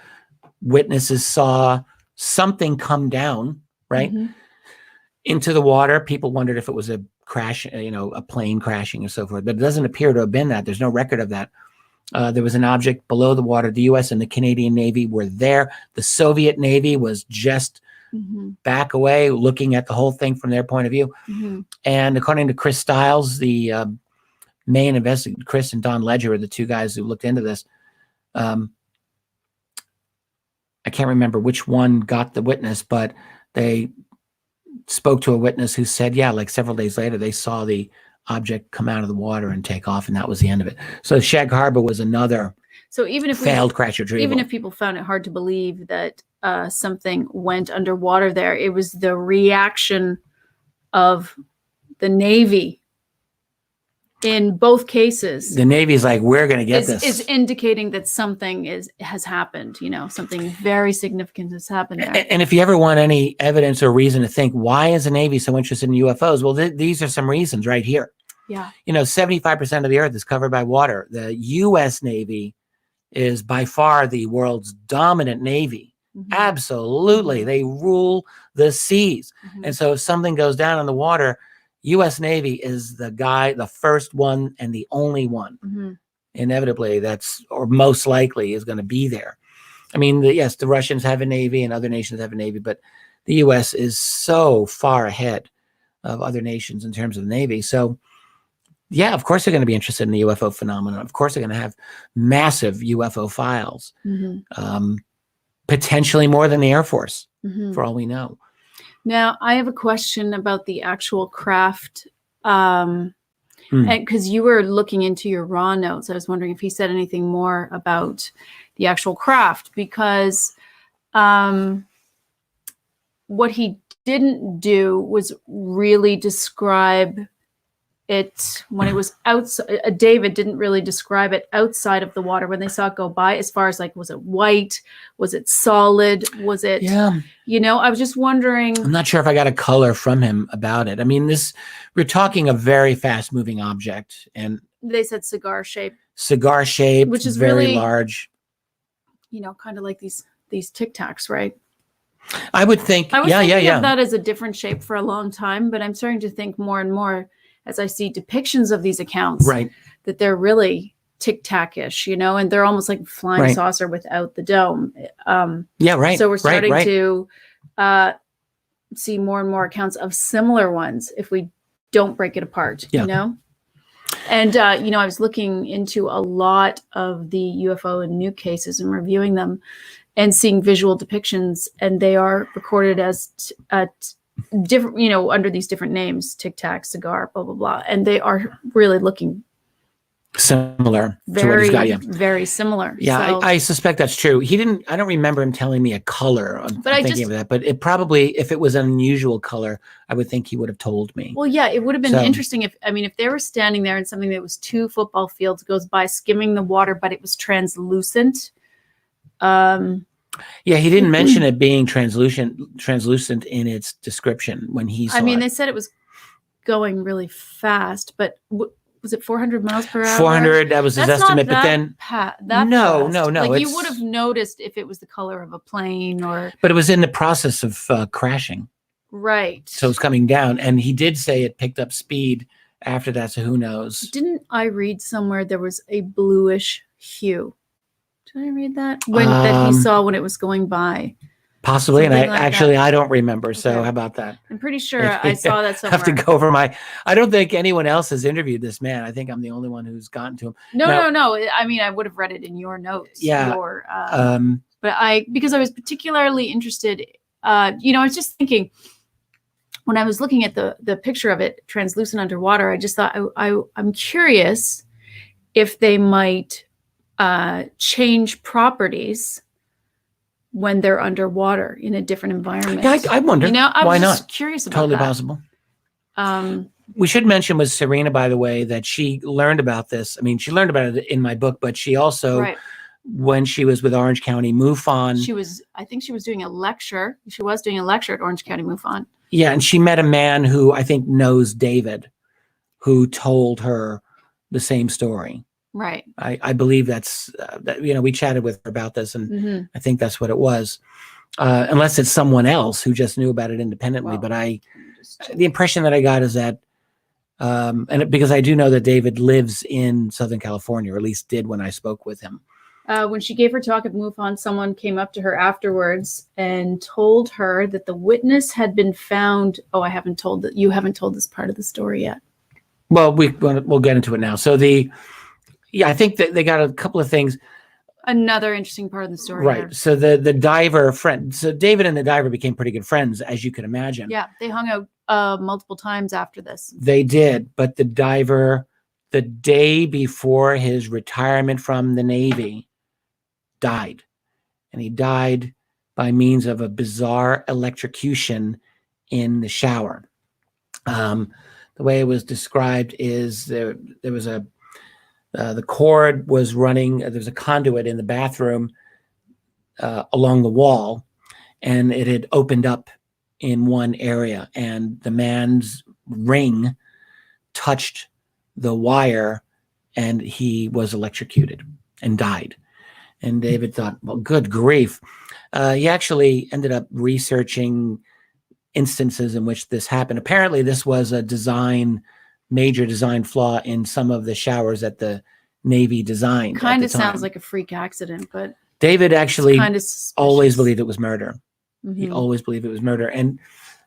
witnesses saw something come down, right, into the water. People wondered if it was a crash, a plane crashing or so forth, but it doesn't appear to have been that. There's no record of that. There was an object below the water. The U.S. and the Canadian Navy were there. The Soviet Navy was just back away, looking at the whole thing from their point of view. And according to Chris Stiles, the main investigator, Chris and Don Ledger are the two guys who looked into this. I can't remember which one got the witness, but they spoke to a witness who said, like several days later, they saw the object come out of the water and take off, and that was the end of it. So Shag Harbor was another failed crash retrieval. Even if people found it hard to believe that something went underwater there, it was the reaction of the Navy. In both cases, the Navy's like, we're going to get this. Is indicating that something has happened. Something very significant has happened there. And if you ever want any evidence or reason to think, why is the Navy so interested in UFOs? Well, these are some reasons right here. Yeah. 75% of the Earth is covered by water. The U.S. Navy is by far the world's dominant Navy. Absolutely. They rule the seas. And so if something goes down in the water, U.S. Navy is the first one and the only one, inevitably, or most likely is going to be there. I mean, yes, the Russians have a Navy and other nations have a Navy, but the U.S. is so far ahead of other nations in terms of the Navy. So, yeah, of course they're going to be interested in the UFO phenomenon. Of course they're going to have massive UFO files, potentially more than the Air Force, for all we know. Now, I have a question about the actual craft, because you were looking into your raw notes. I was wondering if he said anything more about the actual craft, because what he didn't do was really describe it when it was outside. David didn't really describe it outside of the water when they saw it go by, as far as like, was it white? Was it solid? Was it, I was just wondering. I'm not sure if I got a color from him about it. I mean, we're talking a very fast moving object, and they said cigar shape, which is very really large. Kind of like these Tic Tacs, right? I would think, I was thinking of that as a different shape for a long time, but I'm starting to think more and more as I see depictions of these accounts, that they're really Tic Tac-ish, and they're almost like flying saucer without the dome. So we're starting to see more and more accounts of similar ones if we don't break it apart, And, I was looking into a lot of the UFO and nuke cases and reviewing them and seeing visual depictions, and they are recorded as different, under these different names, Tic Tac, cigar, blah, blah, blah. And they are really looking similar very, to what he's got, very similar. Yeah, so, I suspect that's true. I don't remember him telling me a color. I'm thinking of that, but it probably, if it was an unusual color, I would think he would have told me. Well, yeah, it would have been interesting if they were standing there and something that was 2 football fields goes by skimming the water, but it was translucent. Yeah, he didn't mention it being translucent in its description when he saw it. They said it was going really fast, but was it 400 miles per hour? 400, that was his estimate, but then no. Like you would have noticed if it was the color of a plane or. But it was in the process of crashing. Right. So it's coming down, and he did say it picked up speed after that, so who knows? Didn't I read somewhere there was a bluish hue? Did I read that? That he saw when it was going by? Possibly, something and I don't remember. So how about that? I'm pretty sure I saw that somewhere. I have to go over I don't think anyone else has interviewed this man. I think I'm the only one who's gotten to him. No. I would have read it in your notes. Yeah. But because I was particularly interested, I was just thinking when I was looking at the picture of it translucent underwater, I just thought I'm curious if they might change properties when they're underwater in a different environment. Yeah, I wonder. I Why was not? Just curious about totally that. Possible. We should mention with Serena, by the way, that she learned about this. I mean, she learned about it in my book, but she also, when she was with Orange County MUFON, I think she was doing a lecture. She was doing a lecture at Orange County MUFON. Yeah, and she met a man who I think knows David, who told her the same story. Right. I believe that's, we chatted with her about this, and I think that's what it was. Unless it's someone else who just knew about it independently. But the impression that I got is that, because I do know that David lives in Southern California, or at least did when I spoke with him. When she gave her talk at MUFON, someone came up to her afterwards and told her that the witness had been found. Oh, you haven't told this part of the story yet. Well, we'll get into it now. So I think that they got a couple of things. Another interesting part of the story. Right. There. So the diver friend, so David and the diver became pretty good friends, as you can imagine. Yeah. They hung out multiple times after this. They did. But the diver, the day before his retirement from the Navy, died. And he died by means of a bizarre electrocution in the shower. The way it was described is there was the cord was running. There's a conduit in the bathroom along the wall, and it had opened up in one area, and the man's ring touched the wire, and he was electrocuted and died. And David thought, well, good grief. He actually ended up researching instances in which this happened. Apparently, this was a major design flaw in some of the showers that the Navy designed. Kind of sounds like a freak accident, but David actually always believed it was murder. He always believed it was murder. And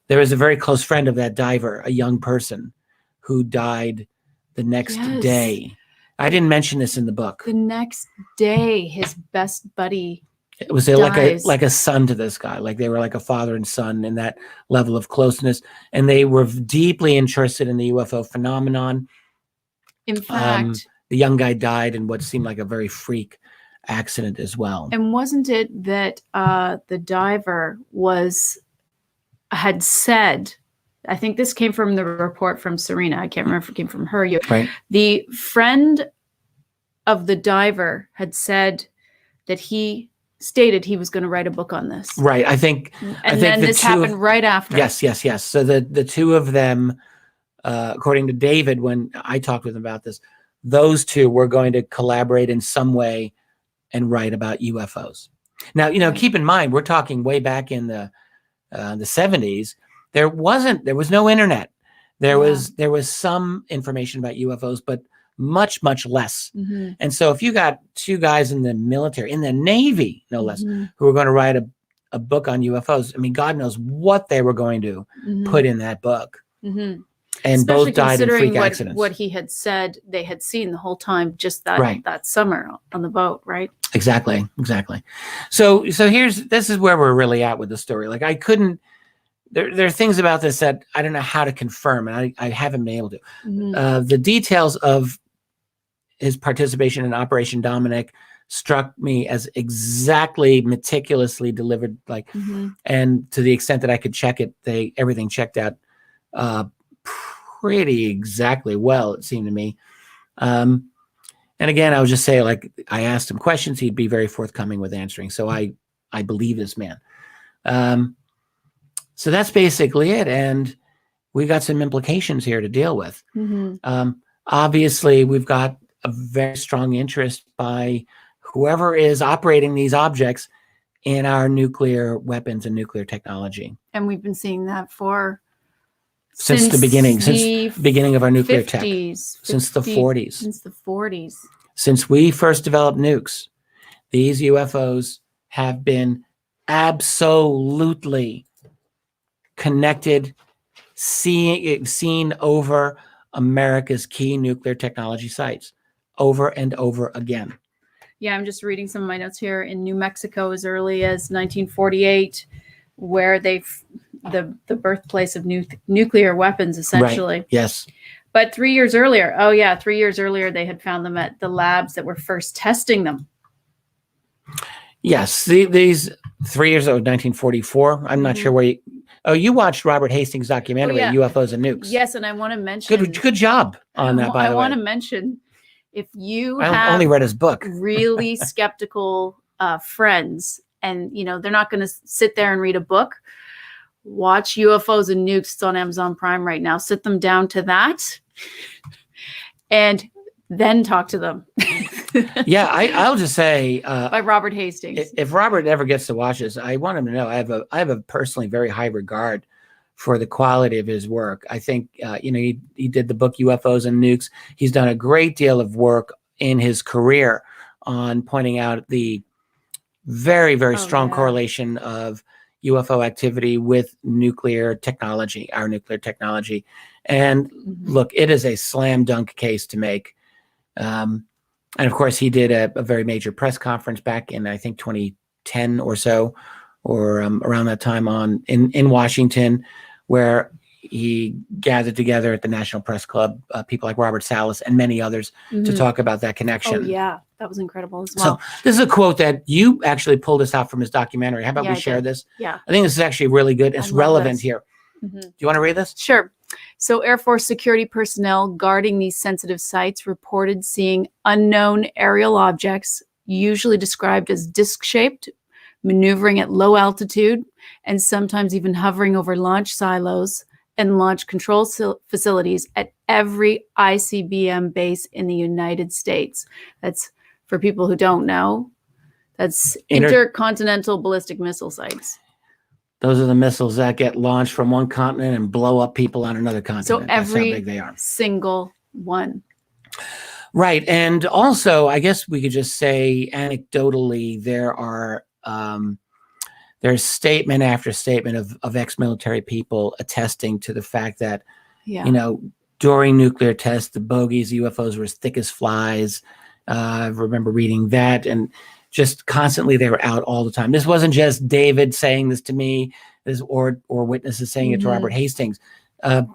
there was a very close friend of that diver, a young person, who died the next day. I didn't mention this in the book. The next day, his best buddy It was like a son to this guy. Like they were like a father and son in that level of closeness. And they were deeply interested in the UFO phenomenon. In fact, the young guy died in what seemed like a very freak accident as well. And wasn't it that the diver was had said, I think this came from the report from Serena. I can't remember if it came from her. Right. The friend of the diver had said that he stated he was going to write a book on this. Right. I think then this happened right after. Yes. So the two of them, according to David, when I talked with him about this, those two were going to collaborate in some way and write about UFOs. Now, keep in mind, we're talking way back in the 70s. There was no internet. There was some information about UFOs, but much, much less. Mm-hmm. And so if you got two guys in the military, in the Navy, no less, who were going to write a book on UFOs, I mean, God knows what they were going to put in that book. Mm-hmm. And especially both died in freak what, accidents. What he had said they had seen the whole time, just that summer on the boat, right? Exactly. So this is where we're really at with the story. Like I couldn't. There are things about this that I don't know how to confirm, and I haven't been able to. Mm-hmm. The details of his participation in Operation Dominic struck me as exactly meticulously delivered, and to the extent that I could check it, everything checked out pretty exactly well, it seemed to me. And again, I would just say, like, I asked him questions, he'd be very forthcoming with answering. So I believe this man. So that's basically it. And we got some implications here to deal with. Mm-hmm. Obviously, we've got a very strong interest by whoever is operating these objects in our nuclear weapons and nuclear technology. And we've been seeing that since the beginning of our nuclear tech, since the 40s. Since the 40s. Since we first developed nukes, these UFOs have been absolutely connected, seen over America's key nuclear technology sites over and over again. Yeah, I'm just reading some of my notes here. In New Mexico as early as 1948, where the birthplace of nuclear weapons, essentially. Right. Yes. But 3 years earlier, 3 years earlier, they had found them at the labs that were first testing them. Yes, these 3 years ago, 1944. I'm not sure where you watched Robert Hastings' documentary, UFOs and Nukes. Yes, and I want to mention. Good job on that, by the way. I want to mention, if you I only read his book. Really skeptical friends, and they're not going to sit there and read a book. Watch UFOs and Nukes. It's on Amazon Prime right now. Sit them down to that, and then talk to them. Yeah, I'll just say by Robert Hastings. If Robert ever gets to watch this, I want him to know I have a personally very high regard for the quality of his work. I think he did the book UFOs and Nukes. He's done a great deal of work in his career on pointing out the very, very strong correlation of UFO activity with nuclear technology, our nuclear technology. And look, it is a slam dunk case to make. And of course, he did a very major press conference back in, I think, 2010 or so, or around that time in Washington, where he gathered together at the National Press Club people like Robert Salas and many others to talk about that connection. Oh, yeah. That was incredible as well. So this is a quote that you actually pulled us out from his documentary. How about we share this? Yeah. I think this is actually really good. It's relevant here. Do you want to read this? Sure. So Air Force security personnel guarding these sensitive sites reported seeing unknown aerial objects, usually described as disc-shaped, maneuvering at low altitude, and sometimes even hovering over launch silos and launch control facilities at every ICBM base in the United States. That's, for people who don't know, that's intercontinental ballistic missile sites. Those are the missiles that get launched from one continent and blow up people on another continent. So That's how every big they are. Single one. Right. And also, I guess we could just say anecdotally, there's statement after statement of ex-military people attesting to the fact that, during nuclear tests, the bogies, UFOs were as thick as flies. I remember reading that, and just constantly they were out all the time. This wasn't just David saying this to me, or witnesses saying it to Robert Hastings.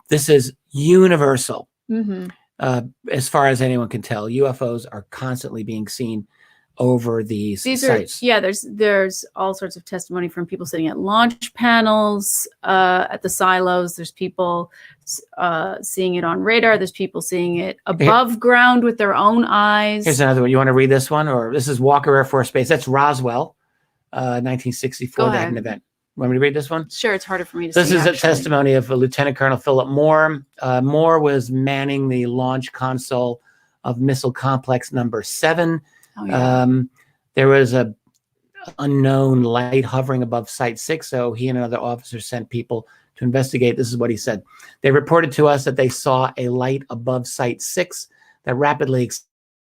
This is universal. As far as anyone can tell, UFOs are constantly being seen over these sites. There's all sorts of testimony from people sitting at launch panels, at the silos. There's people seeing it on radar. There's people seeing it above ground with their own eyes. Here's another one. You want to read this one? Or this is Walker Air Force Base. That's Roswell, 1964. They had an event. Want me to read this one? Sure, it's harder for me to see. This is a testimony of Lieutenant Colonel Philip Moore. Moore was manning the launch console of Missile Complex number 7. Oh, yeah. There was a unknown light hovering above Site 6, so he and another officer sent people to investigate. This is what he said. They reported to us that they saw a light above Site 6 that rapidly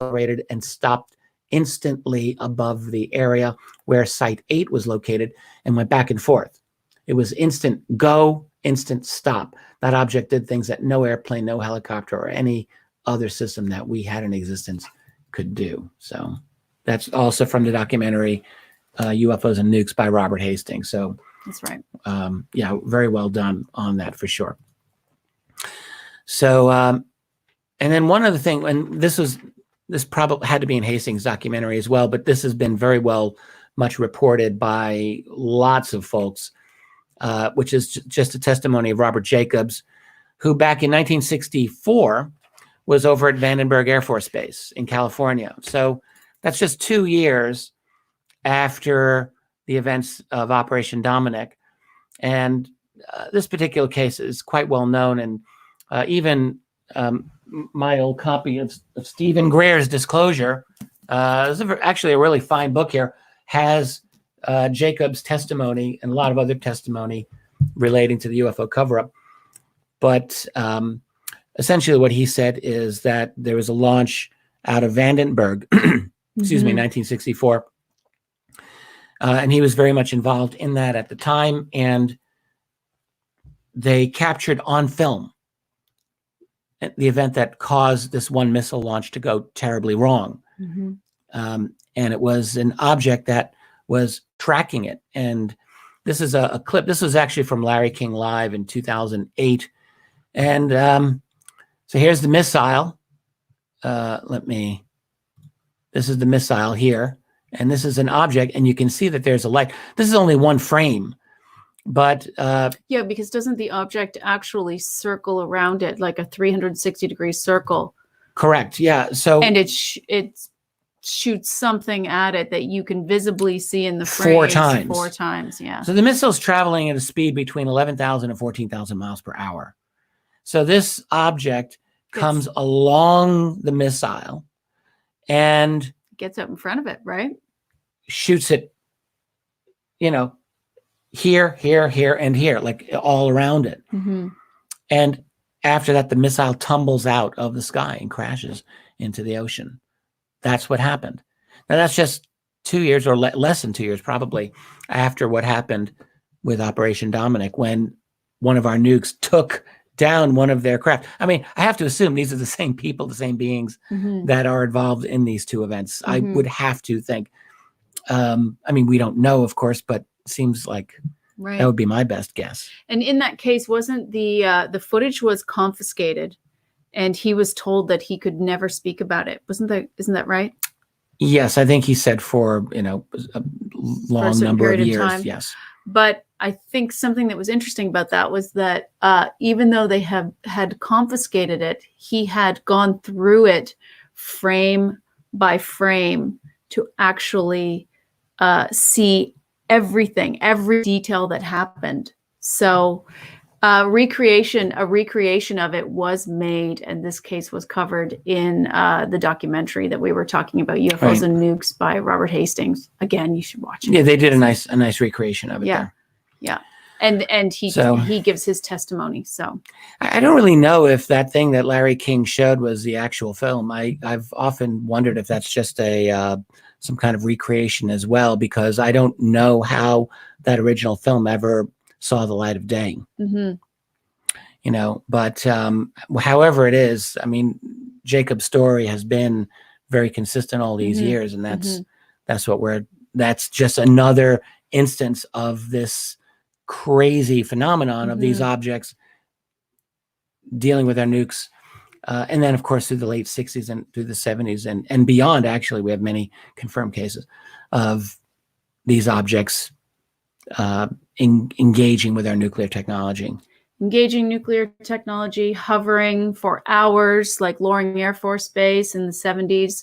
accelerated and stopped instantly above the area where Site 8 was located and went back and forth. It was instant go, instant stop. That object did things that no airplane, no helicopter, or any other system that we had in existence could do. So that's also from the documentary UFOs and Nukes by Robert Hastings. So that's right. Yeah, very well done on that for sure. So, and then one other thing, and this probably had to be in Hastings' documentary as well, but this has been very much reported by lots of folks, which is just a testimony of Robert Jacobs, who back in 1964 was over at Vandenberg Air Force Base in California. So that's just 2 years after the events of Operation Dominic. And this particular case is quite well known. And even my old copy of Stephen Greer's Disclosure, actually a really fine book here, has Jacob's testimony and a lot of other testimony relating to the UFO cover-up. But essentially what he said is that there was a launch out of Vandenberg, excuse me, 1964. And he was very much involved in that at the time. And they captured on film the event that caused this one missile launch to go terribly wrong. And it was an object that was tracking it. And this is a clip. This was actually from Larry King Live in 2008. And so here's the missile. This is the missile here. And this is an object, and you can see that there's a light. This is only one frame, but yeah, because doesn't the object actually circle around it like a 360-degree circle? Correct. Yeah. So and it shoots something at it that you can visibly see in the frame 4 times. 4 times. Yeah. So the missile's traveling at a speed between 11,000 and 14,000 miles per hour. So this object comes along the missile and gets up in front of it, right? Shoots it, here, here, and here, like all around it. And after that, the missile tumbles out of the sky and crashes into the ocean. That's what happened. Now, that's just 2 years or less than 2 years, probably, after what happened with Operation Dominic, when one of our nukes took down one of their craft. I mean, I have to assume these are the same people, the same beings that are involved in these 2 events. I would have to think. I mean, we don't know, of course, but it seems like that would be my best guess. And in that case, wasn't the footage was confiscated, and he was told that he could never speak about it? Isn't that right? Yes, I think he said for a long number of years. Yes. But I think something that was interesting about that was that even though they had confiscated it, he had gone through it frame by frame to actually see everything, every detail that happened. So a recreation of it was made, and this case was covered in the documentary that we were talking about, UFOs and Nukes by Robert Hastings. Again, you should watch it. Yeah, they did a nice recreation of it. Yeah, yeah, and he gives his testimony. So I don't really know if that thing that Larry King showed was the actual film. I've often wondered if that's just some kind of recreation as well, because I don't know how that original film ever saw the light of day. But however it is, I mean, Jacob's story has been very consistent all these years, and that's just another instance of this crazy phenomenon of these objects dealing with our nukes And then, of course, through the late 60s and through the 70s and beyond, actually, we have many confirmed cases of these objects engaging with our nuclear technology. Engaging nuclear technology, hovering for hours, like Loring Air Force Base in the 70s,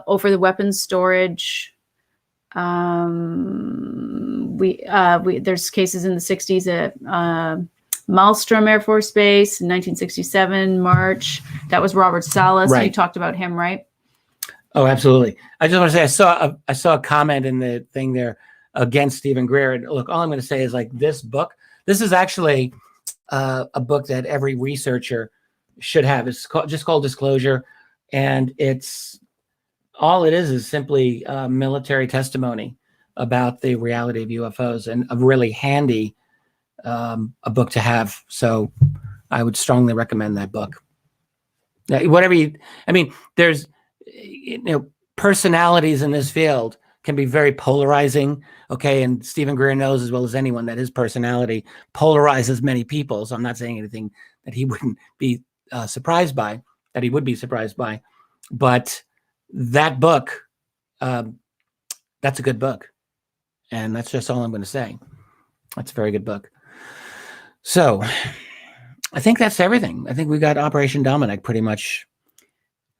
over the weapons storage. There's cases in the 60s at Malmstrom Air Force Base in 1967, March. That was Robert Salas. Right. You talked about him, right? Oh, absolutely. I just want to say I saw a comment in the thing there against Stephen Greer. And look, all I'm going to say is like this book. This is actually a book that every researcher should have. It's just called Disclosure, and it's all it is simply military testimony about the reality of UFOs, and a really handy a book to have. So I would strongly recommend that book. There's personalities in this field can be very polarizing. Okay. And Stephen Greer knows as well as anyone that his personality polarizes many people. So I'm not saying anything that he wouldn't be surprised by, that he would be surprised by. But that book, that's a good book. And that's just all I'm going to say. That's a very good book. So I think that's everything. I think we got Operation Dominic pretty much.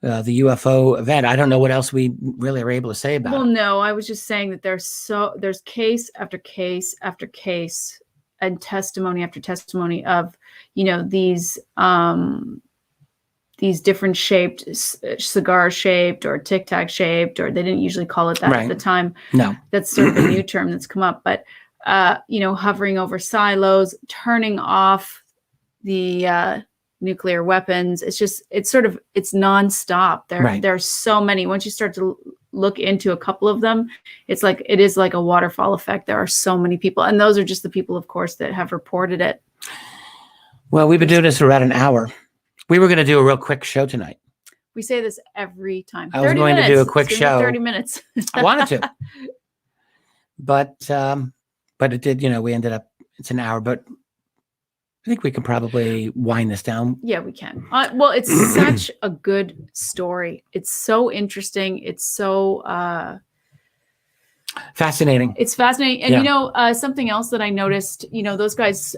The UFO event. I don't know what else we really are able to say about it. Well, no, I was just saying that there's case after case after case and testimony after testimony of, these different shaped, cigar shaped or Tic Tac shaped, or they didn't usually call it that at the time. No, that's sort of a new term that's come up, but hovering over silos, turning off the nuclear weapons. It's nonstop. There's so many. Once you start to look into a couple of them, it is like a waterfall effect. There are so many people, and those are just the people, of course, that have reported it. Well, we've been doing this for about an hour. We were going to do a real quick show tonight. We say this every time. I was going to do a quick show. 30 minutes. I wanted to, but it did. We ended up. It's an hour, but I think we can probably wind this down. Yeah, we can. Well, it's such a good story. It's so interesting. It's so fascinating. It's fascinating. And, something else that I noticed, those guys,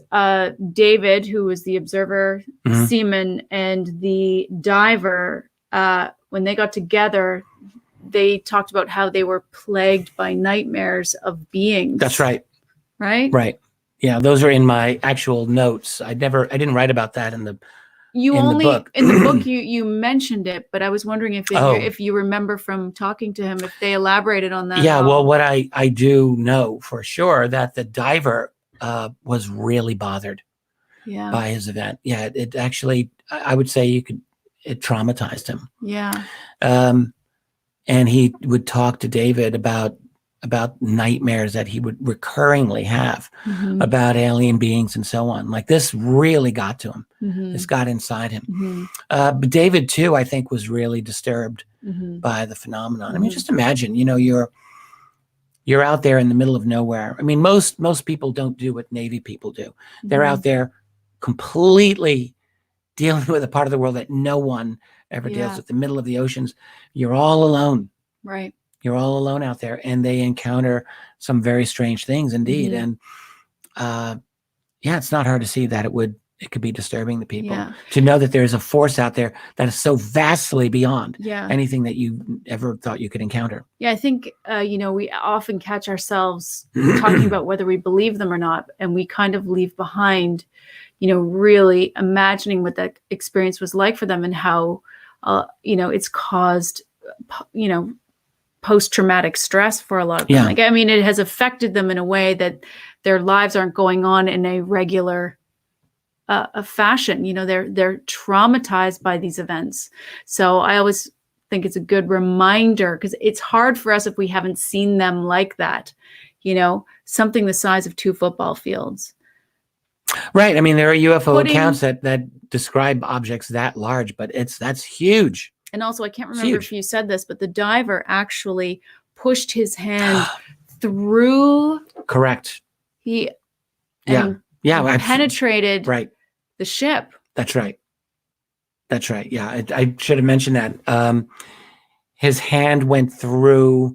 David, who was the observer, seaman, and the diver, when they got together, they talked about how they were plagued by nightmares of beings. That's right. Right? Right. Yeah, those are in my actual notes. I didn't write about that in the book. In the book you mentioned it, but I was wondering if you remember from talking to him, if they elaborated on that. Yeah, well, what I do know for sure that the diver was really bothered by his event. Yeah, it actually, I would say it traumatized him. Yeah. And he would talk to David about nightmares that he would recurringly have about alien beings and so on. Like this really got to him. This got inside him. But David too, I think, was really disturbed by the phenomenon. I mean, just imagine, you're out there in the middle of nowhere. I mean, most people don't do what Navy people do. They're out there completely dealing with a part of the world that no one ever deals with, the middle of the oceans. You're all alone. Right. You're all alone out there, and they encounter some very strange things indeed. And it's not hard to see that it could be disturbing to people to know that there's a force out there that is so vastly beyond anything that you ever thought you could encounter. Yeah, I think, we often catch ourselves talking about whether we believe them or not, and we kind of leave behind, really imagining what that experience was like for them and how, it's caused, post-traumatic stress for a lot of them. Like, I mean, it has affected them in a way that their lives aren't going on in a regular fashion. They're traumatized by these events. So I always think it's a good reminder, because it's hard for us if we haven't seen them like that, something the size of 2 football fields. Right. I mean, there are UFO accounts that describe objects that large, but that's huge. And also, I can't remember if you said this, but the diver actually pushed his hand through. Correct. Penetrated the ship. That's right. That's right. Yeah, I should have mentioned that. His hand went through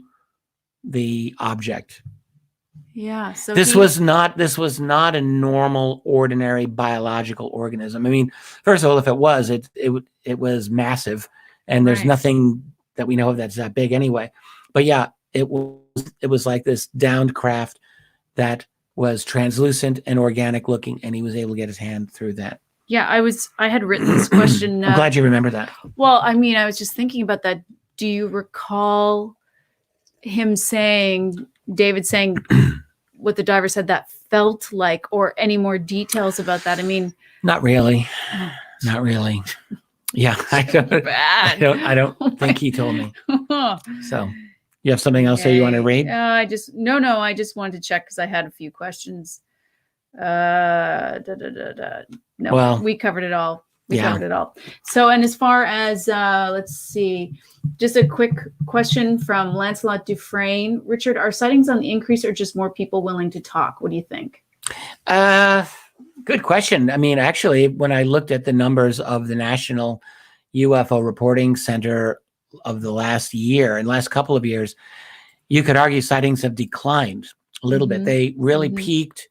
the object. Yeah. So this was not a normal, ordinary biological organism. I mean, first of all, if it was, it was massive, and there's nothing that we know of that's that big anyway. But yeah, it was like this downed craft that was translucent and organic looking, and he was able to get his hand through that. Yeah, I had written this question. I'm glad you remember that. Well, I mean, I was just thinking about that. Do you recall him David saying what the diver said that felt like, or any more details about that? I mean, not really. Not really. Yeah, I don't think he told me. So, you have something else that you want to read? I just wanted to check because I had a few questions. No, well, we covered it all. Covered it all. So, and as far as let's see, just a quick question from Lancelot Dufresne. Richard, are sightings on the increase, or just more people willing to talk? What do you think? Good question. I mean, actually, when I looked at the numbers of the National UFO Reporting Center of the last couple of years, you could argue sightings have declined a little bit. They really peaked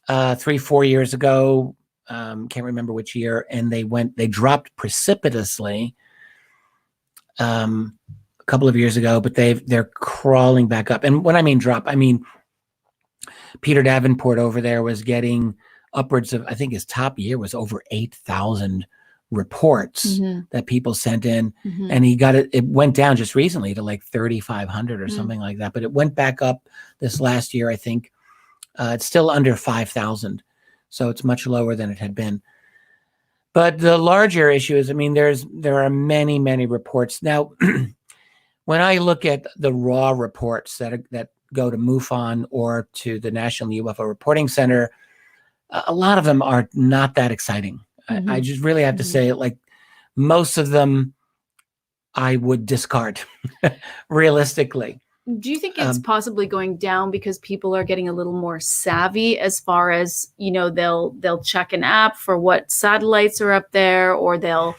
3-4 years ago. Can't remember which year, and they dropped precipitously a couple of years ago, but they're crawling back up. And when I mean drop, I mean Peter Davenport over there was getting upwards of, I think his top year was over 8,000 reports that people sent in, and he got it went down just recently to like 3,500 or something like that, but it went back up this last year. I think it's still under 5,000. So it's much lower than it had been. But the larger issue is, I mean, there are many, many reports. Now, when I look at the raw reports that go to MUFON or to the National UFO Reporting Center, a lot of them are not that exciting. I just really have to say, like, most of them I would discard realistically. Do you think it's possibly going down because people are getting a little more savvy as far as, they'll check an app for what satellites are up there, or do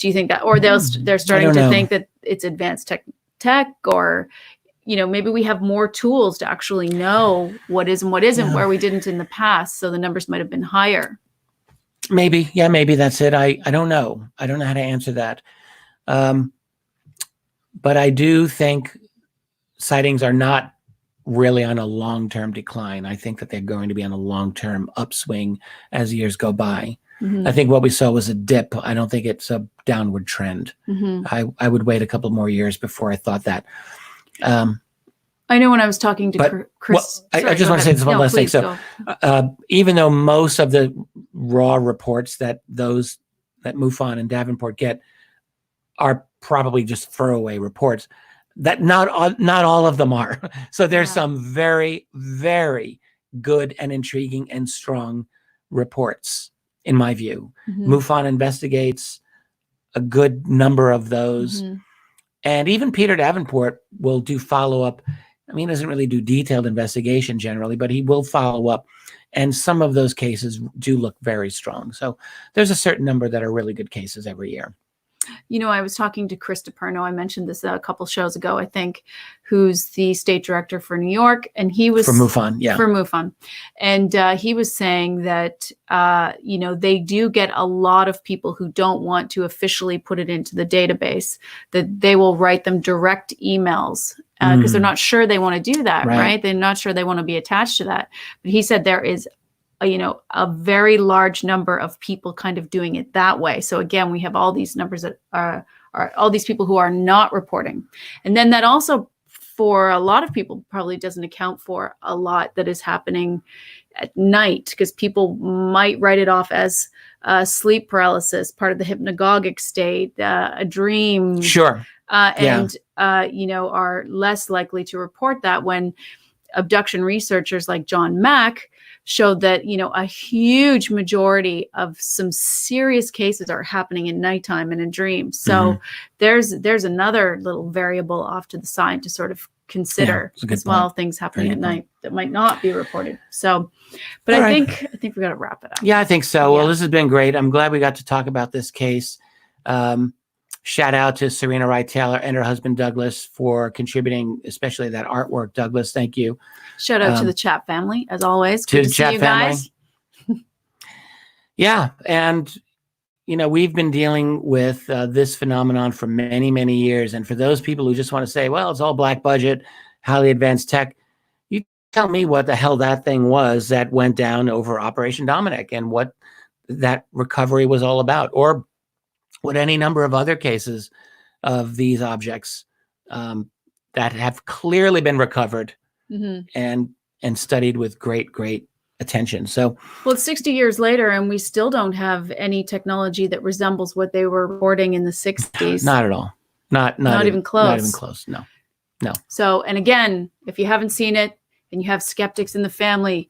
you think that, or they're starting to think that it's advanced tech, or, maybe we have more tools to actually know what is and what isn't, where we didn't in the past. So the numbers might have been higher. Maybe. Yeah, maybe that's it. I don't know. I don't know how to answer that. But I do think sightings are not really on a long-term decline. I think that they're going to be on a long-term upswing as years go by. I think what we saw was a dip. I don't think it's a downward trend. I would wait a couple more years before I thought that. I know when I was talking to Chris. Well, I just want to say this one last thing. So even though most of the raw reports that MUFON and Davenport get are probably just throwaway reports, that not all of them are. So there's some very, very good and intriguing and strong reports, in my view. MUFON investigates a good number of those. And even Peter Davenport will do follow-up. I mean, he doesn't really do detailed investigation generally, but he will follow up. And some of those cases do look very strong. So there's a certain number that are really good cases every year. I was talking to Chris DePerno. I mentioned this a couple shows ago, I think, who's the state director for New York. And he was... For MUFON, yeah. For MUFON. And he was saying that, they do get a lot of people who don't want to officially put it into the database, that they will write them direct emails because they're not sure they want to do that, right? They're not sure they want to be attached to that. But he said there is a very large number of people kind of doing it that way. So again, we have all these numbers that are all these people who are not reporting. And then that also, for a lot of people, probably doesn't account for a lot that is happening at night, because people might write it off as sleep paralysis, part of the hypnagogic state, a dream. Sure. And are less likely to report that, when abduction researchers like John Mack showed that, a huge majority of some serious cases are happening in nighttime and in dreams. So there's another little variable off to the side to sort of consider as well, things happening at night that might not be reported. So, but I think we got to wrap it up. Yeah, I think so. Yeah. Well, this has been great. I'm glad we got to talk about this case. Shout out to Serena Wright Taylor and her husband Douglas for contributing, especially that artwork. Douglas, thank you. Shout out to the chat family, as always. To the chat family. Yeah, and we've been dealing with this phenomenon for many, many years. And for those people who just want to say, well, it's all black budget, highly advanced tech, you tell me what the hell that thing was that went down over Operation Dominic and what that recovery was all about, or what any number of other cases of these objects that have clearly been recovered and studied with great attention. So, well, it's 60 years later, and we still don't have any technology that resembles what they were reporting in the 60s. Not at all. Not even close. Not even close. No. So, and again, if you haven't seen it and you have skeptics in the family,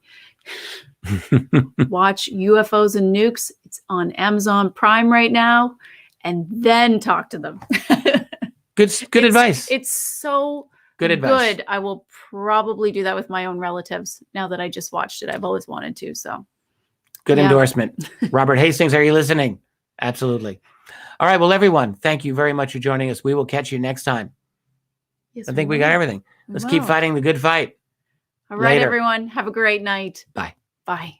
watch UFOs and Nukes. It's on Amazon Prime right now, and then talk to them. Good advice. It's so good advice. I will probably do that with my own relatives now that I just watched it. I've always wanted to. So good endorsement. Robert Hastings, are you listening? Absolutely. All right. Well, everyone, thank you very much for joining us. We will catch you next time. Yes, I think we got everything. Let's keep fighting the good fight. All right, Later. everyone. Have a great night. Bye. Bye.